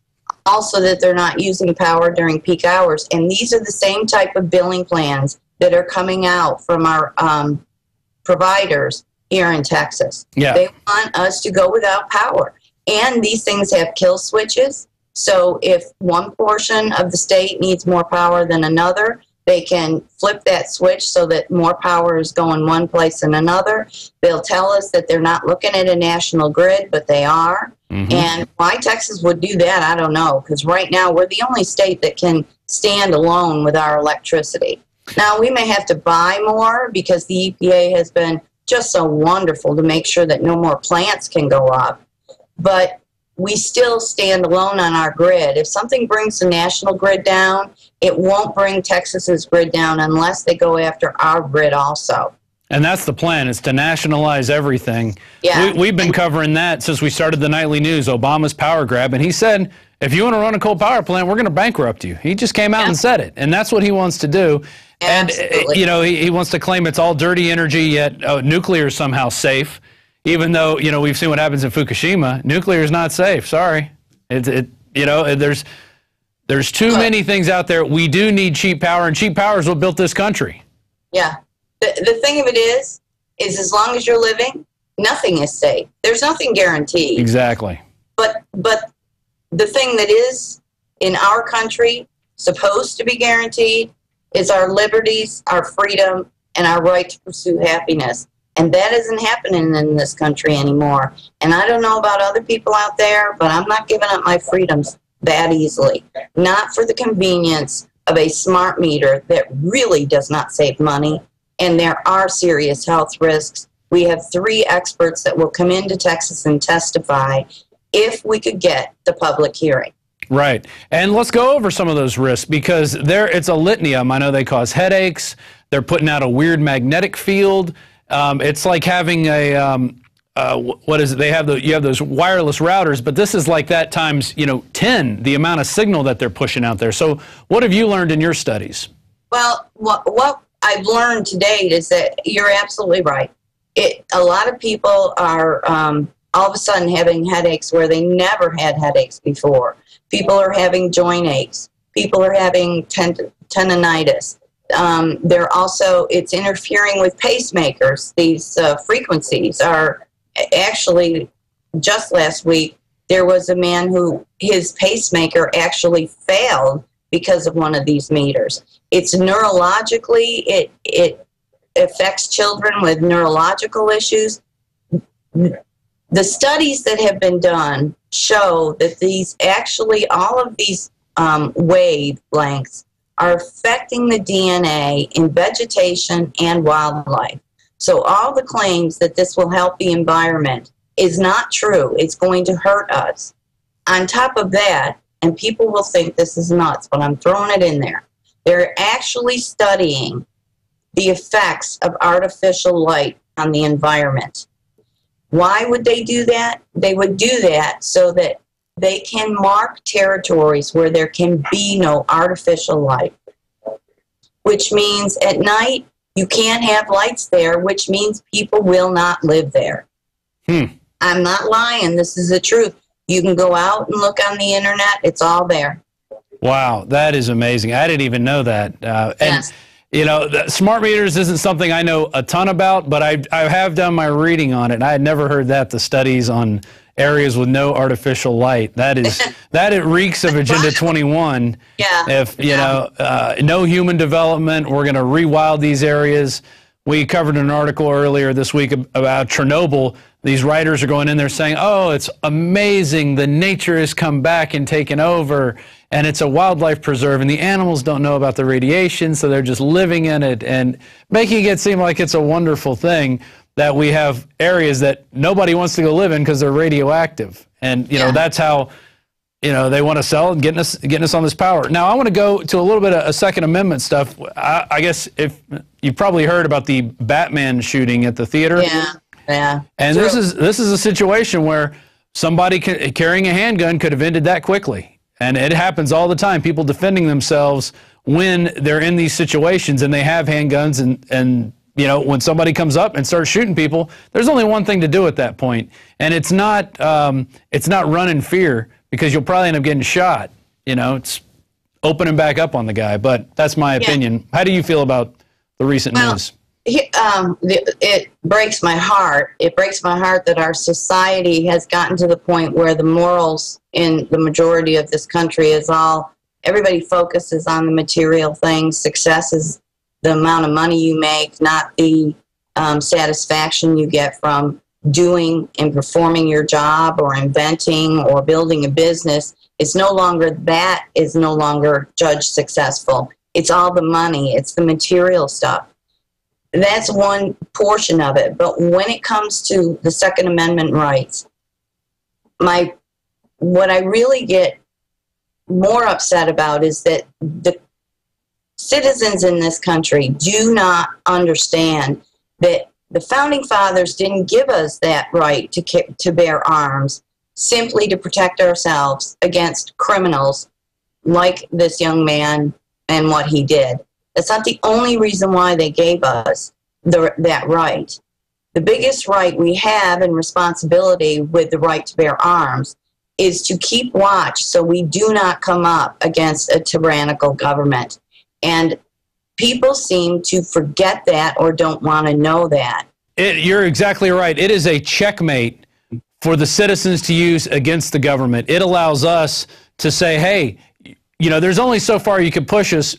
Also that they're not using power during peak hours. And these are the same type of billing plans that are coming out from our providers here in Texas. Yeah. They want us to go without power. And these things have kill switches. So if one portion of the state needs more power than another, they can flip that switch so that more power is going one place than another. They'll tell us that they're not looking at a national grid, but they are. And why Texas would do that, I don't know, because right now we're the only state that can stand alone with our electricity. Now, we may have to buy more because the EPA has been just so wonderful to make sure that no more plants can go up. But we still stand alone on our grid. If something brings the national grid down, it won't bring Texas's grid down unless they go after our grid also. And that's the plan, is to nationalize everything. Yeah. We've been covering that since we started the nightly news, Obama's power grab. And he said, if you want to run a coal power plant, we're going to bankrupt you. He just came out and said it. And that's what he wants to do. Absolutely. And, you know, he wants to claim it's all dirty energy, yet nuclear is somehow safe. Even though, you know, we've seen what happens in Fukushima, nuclear is not safe. Sorry. You know, there's too many things out there. We do need cheap power, and cheap power is what built this country. Yeah. The thing of it is as long as you're living, nothing is safe. There's nothing guaranteed. Exactly. But the thing that is in our country supposed to be guaranteed is our liberties, our freedom, and our right to pursue happiness. And that isn't happening in this country anymore. And I don't know about other people out there, but I'm not giving up my freedoms that easily. Not for the convenience of a smart meter that really does not save money. And there are serious health risks. We have 3 experts that will come into Texas and testify if we could get the public hearing. Right. And let's go over some of those risks, because it's a litany of them. I know they cause headaches. They're putting out a weird magnetic field. It's like having a, what is it? You have those wireless routers, but this is like that times, 10, the amount of signal that they're pushing out there. So what have you learned in your studies? Well, what I've learned to date is that you're absolutely right. A lot of people are all of a sudden having headaches where they never had headaches before. People are having joint aches. People are having tendinitis. It's interfering with pacemakers. These frequencies are actually, just last week, there was a man who his pacemaker actually failed because of one of these meters. It's neurologically, it affects children with neurological issues. The studies that have been done show that all of these wavelengths are affecting the DNA in vegetation and wildlife. So all the claims that this will help the environment is not true. It's going to hurt us. On top of that, and people will think this is nuts, but I'm throwing it in there, they're actually studying the effects of artificial light on the environment. Why would they do that? They would do that so that they can mark territories where there can be no artificial light, which means at night you can't have lights there, which means people will not live there. I'm not lying. This is the truth. You can go out and look on the internet. It's all there. Wow, that is amazing. I didn't even know that. Yes. The smart meters isn't something I know a ton about, but I have done my reading on it, and I had never heard that, the studies on areas with no artificial light. It reeks of Agenda 21. Yeah. If, no human development, we're going to rewild these areas. We covered an article earlier this week about Chernobyl. These writers are going in there saying, oh, it's amazing. The nature has come back and taken over, and it's a wildlife preserve, and the animals don't know about the radiation, so they're just living in it, and making it seem like it's a wonderful thing that we have areas that nobody wants to go live in because they're radioactive. And, that's how, they want to sell and getting us on this power. Now, I want to go to a little bit of Second Amendment stuff. I guess if you've probably heard about the Batman shooting at the theater. Yeah. And this is a situation where somebody carrying a handgun could have ended that quickly. And it happens all the time. People defending themselves when they're in these situations and they have handguns, and when somebody comes up and starts shooting people, there's only one thing to do at that point. And it's not run in fear, because you'll probably end up getting shot. You know, it's opening back up on the guy, but that's my opinion. How do you feel about the recent news? It breaks my heart. It breaks my heart that our society has gotten to the point where the morals in the majority of this country is everybody focuses on the material things. Success is the amount of money you make, not the satisfaction you get from doing and performing your job or inventing or building a business. It's no longer that is no longer judged successful. It's all the money. It's the material stuff. That's one portion of it. But when it comes to the Second Amendment rights, what I really get more upset about is that the citizens in this country do not understand that the Founding Fathers didn't give us that right to bear arms simply to protect ourselves against criminals like this young man and what he did. That's not the only reason why they gave us that right. The biggest right we have and responsibility with the right to bear arms is to keep watch so we do not come up against a tyrannical government. And people seem to forget that or don't want to know that. You're exactly right. It is a checkmate for the citizens to use against the government. It allows us to say, hey, you know, there's only so far you can push us.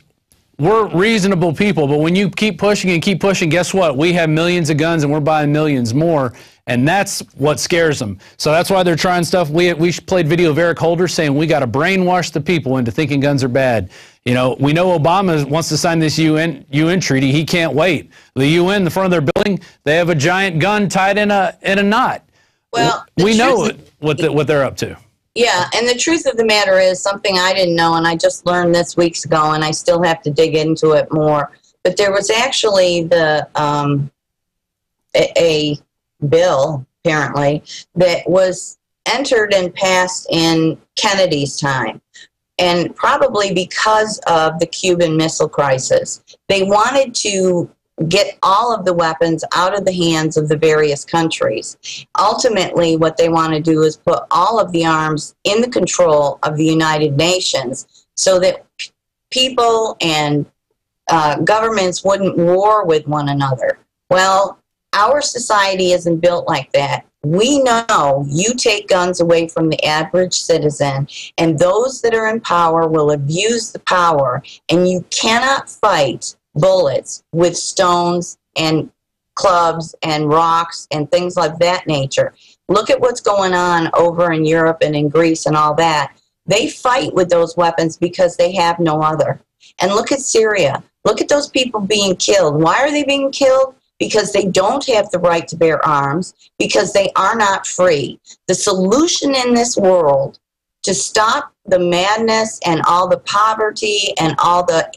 We're reasonable people, but when you keep pushing and keep pushing, guess what? We have millions of guns and we're buying millions more, and that's what scares them. So that's why they're trying stuff. We played video of Eric Holder saying we got to brainwash the people into thinking guns are bad. You know, we know Obama wants to sign this UN treaty. He can't wait. The UN, the front of their building, they have a giant gun tied in a knot. Well, we know what they're up to. Yeah, and the truth of the matter is something I didn't know, and I just learned this weeks ago, and I still have to dig into it more. But there was actually a bill, apparently, that was entered and passed in Kennedy's time, and probably because of the Cuban Missile Crisis. They wanted to get all of the weapons out of the hands of the various countries. Ultimately, what they want to do is put all of the arms in the control of the United Nations so that people and governments wouldn't war with one another. Well, our society isn't built like that. We know you take guns away from the average citizen, and those that are in power will abuse the power, and you cannot fight bullets with stones and clubs and rocks and things like that nature. Look at what's going on over in Europe and in Greece and all that. They fight with those weapons because they have no other. And look at Syria. Look at those people being killed. Why are they being killed? Because they don't have the right to bear arms, because they are not free. The solution in this world to stop the madness and all the poverty and all the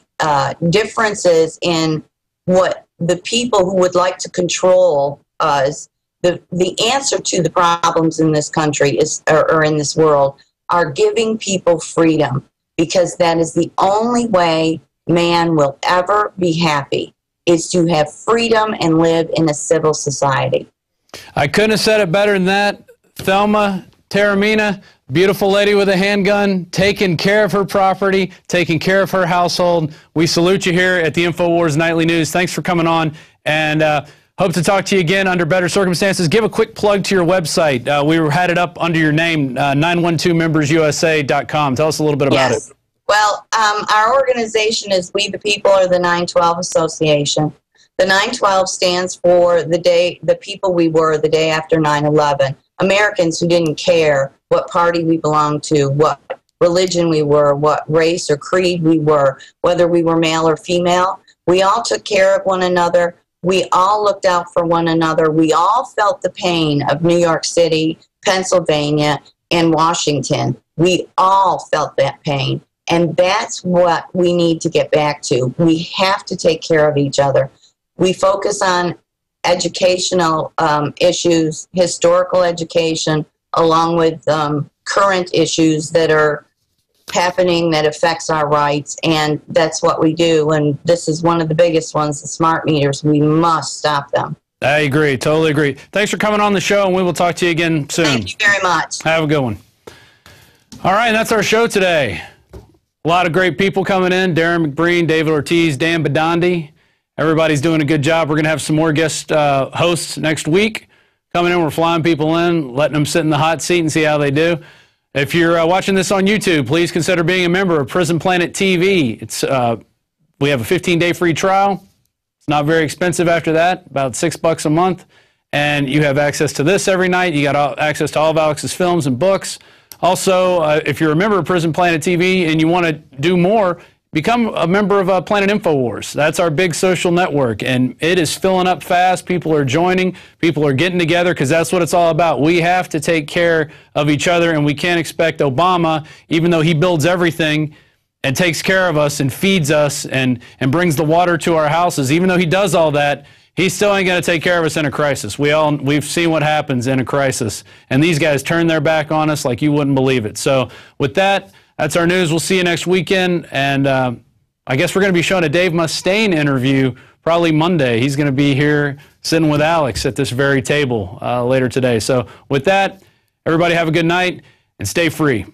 differences in what the people who would like to control us, the answer to the problems in this country or in this world are giving people freedom, because that is the only way man will ever be happy, is to have freedom and live in a civil society. I couldn't have said it better than that. Thelma Taormina, beautiful lady with a handgun, taking care of her property, taking care of her household. We salute you here at the Infowars Nightly News. Thanks for coming on, and hope to talk to you again under better circumstances. Give a quick plug to your website. We had it up under your name, 912membersusa.com. Tell us a little bit about it. Well, our organization is We the People, or the 912 Association. The 912 stands for the people we were the day after 9/11. Americans who didn't care what party we belonged to, what religion we were, what race or creed we were, whether we were male or female. We all took care of one another. We all looked out for one another. We all felt the pain of New York City, Pennsylvania, and Washington. We all felt that pain. And that's what we need to get back to. We have to take care of each other. We focus on educational issues, historical education, along with current issues that are happening that affects our rights, and that's what we do. And this is one of the biggest ones, the smart meters. We must stop them. I agree, totally agree. Thanks for coming on the show, and we will talk to you again soon. Thank you very much. Have a good one. All right, that's our show today. A lot of great people coming in. Darrin McBreen, David Ortiz, Dan Badandi. Everybody's doing a good job. We're going to have some more guest hosts next week coming in. We're flying people in, letting them sit in the hot seat and see how they do. If you're watching this on YouTube, please consider being a member of Prison Planet TV. We have a 15-day free trial. It's not very expensive after that, about $6 a month. And you have access to this every night. You got access to all of Alex's films and books. Also, if you're a member of Prison Planet TV and you want to do more, become a member of Planet Infowars. That's our big social network, and it is filling up fast. People are joining. People are getting together because that's what it's all about. We have to take care of each other, and we can't expect Obama, even though he builds everything and takes care of us and feeds us and brings the water to our houses, even though he does all that, he still ain't going to take care of us in a crisis. We've seen what happens in a crisis, and these guys turn their back on us like you wouldn't believe it. So with that, that's our news. We'll see you next weekend, and I guess we're going to be showing a Dave Mustaine interview probably Monday. He's going to be here sitting with Alex at this very table later today. So with that, everybody have a good night and stay free.